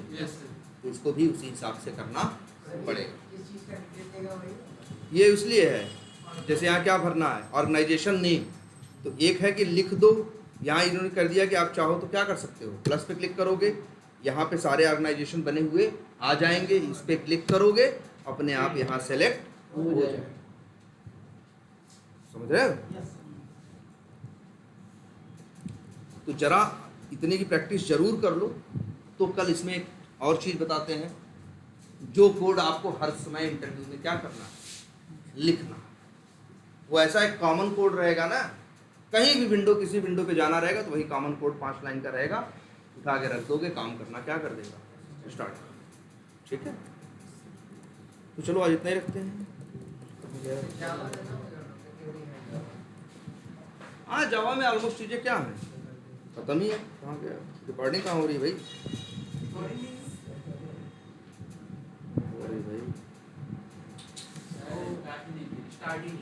A: तो इसको भी उसी हिसाब से करना पड़ेगा। ये इसलिए है, जैसे यहाँ क्या भरना है, ऑर्गेनाइजेशन नेम, तो एक है कि लिख दो। यहाँ इन्होंने कर दिया कि आप चाहो तो क्या कर सकते हो, प्लस पे क्लिक करोगे, यहाँ पे सारे ऑर्गेनाइजेशन बने हुए आ जाएंगे, इस पे क्लिक करोगे, अपने आप यहाँ सेलेक्ट हो जाए। समझ रहे हो? तो जरा इतने की प्रैक्टिस जरूर कर लो। तो कल इसमें एक और चीज़ बताते हैं, जो कोड आपको हर समय इंटरव्यू में क्या करना है, लिखना। वो ऐसा एक कॉमन कोड रहेगा ना, कहीं भी विंडो, किसी विंडो पे जाना रहेगा तो वही कॉमन कोड 5 लाइन का रहेगा, उठा के रख दोगे, काम करना क्या कर देगा, स्टार्ट। ठीक है, तो चलो आज इतना ही रखते हैं। हाँ, जावा में ऑलमोस्ट चीज़ें क्या हैं, खत्म ही है। कहाँ गया रिकॉर्डिंग, कहाँ हो रही है भाई,
C: स्टार्टिंग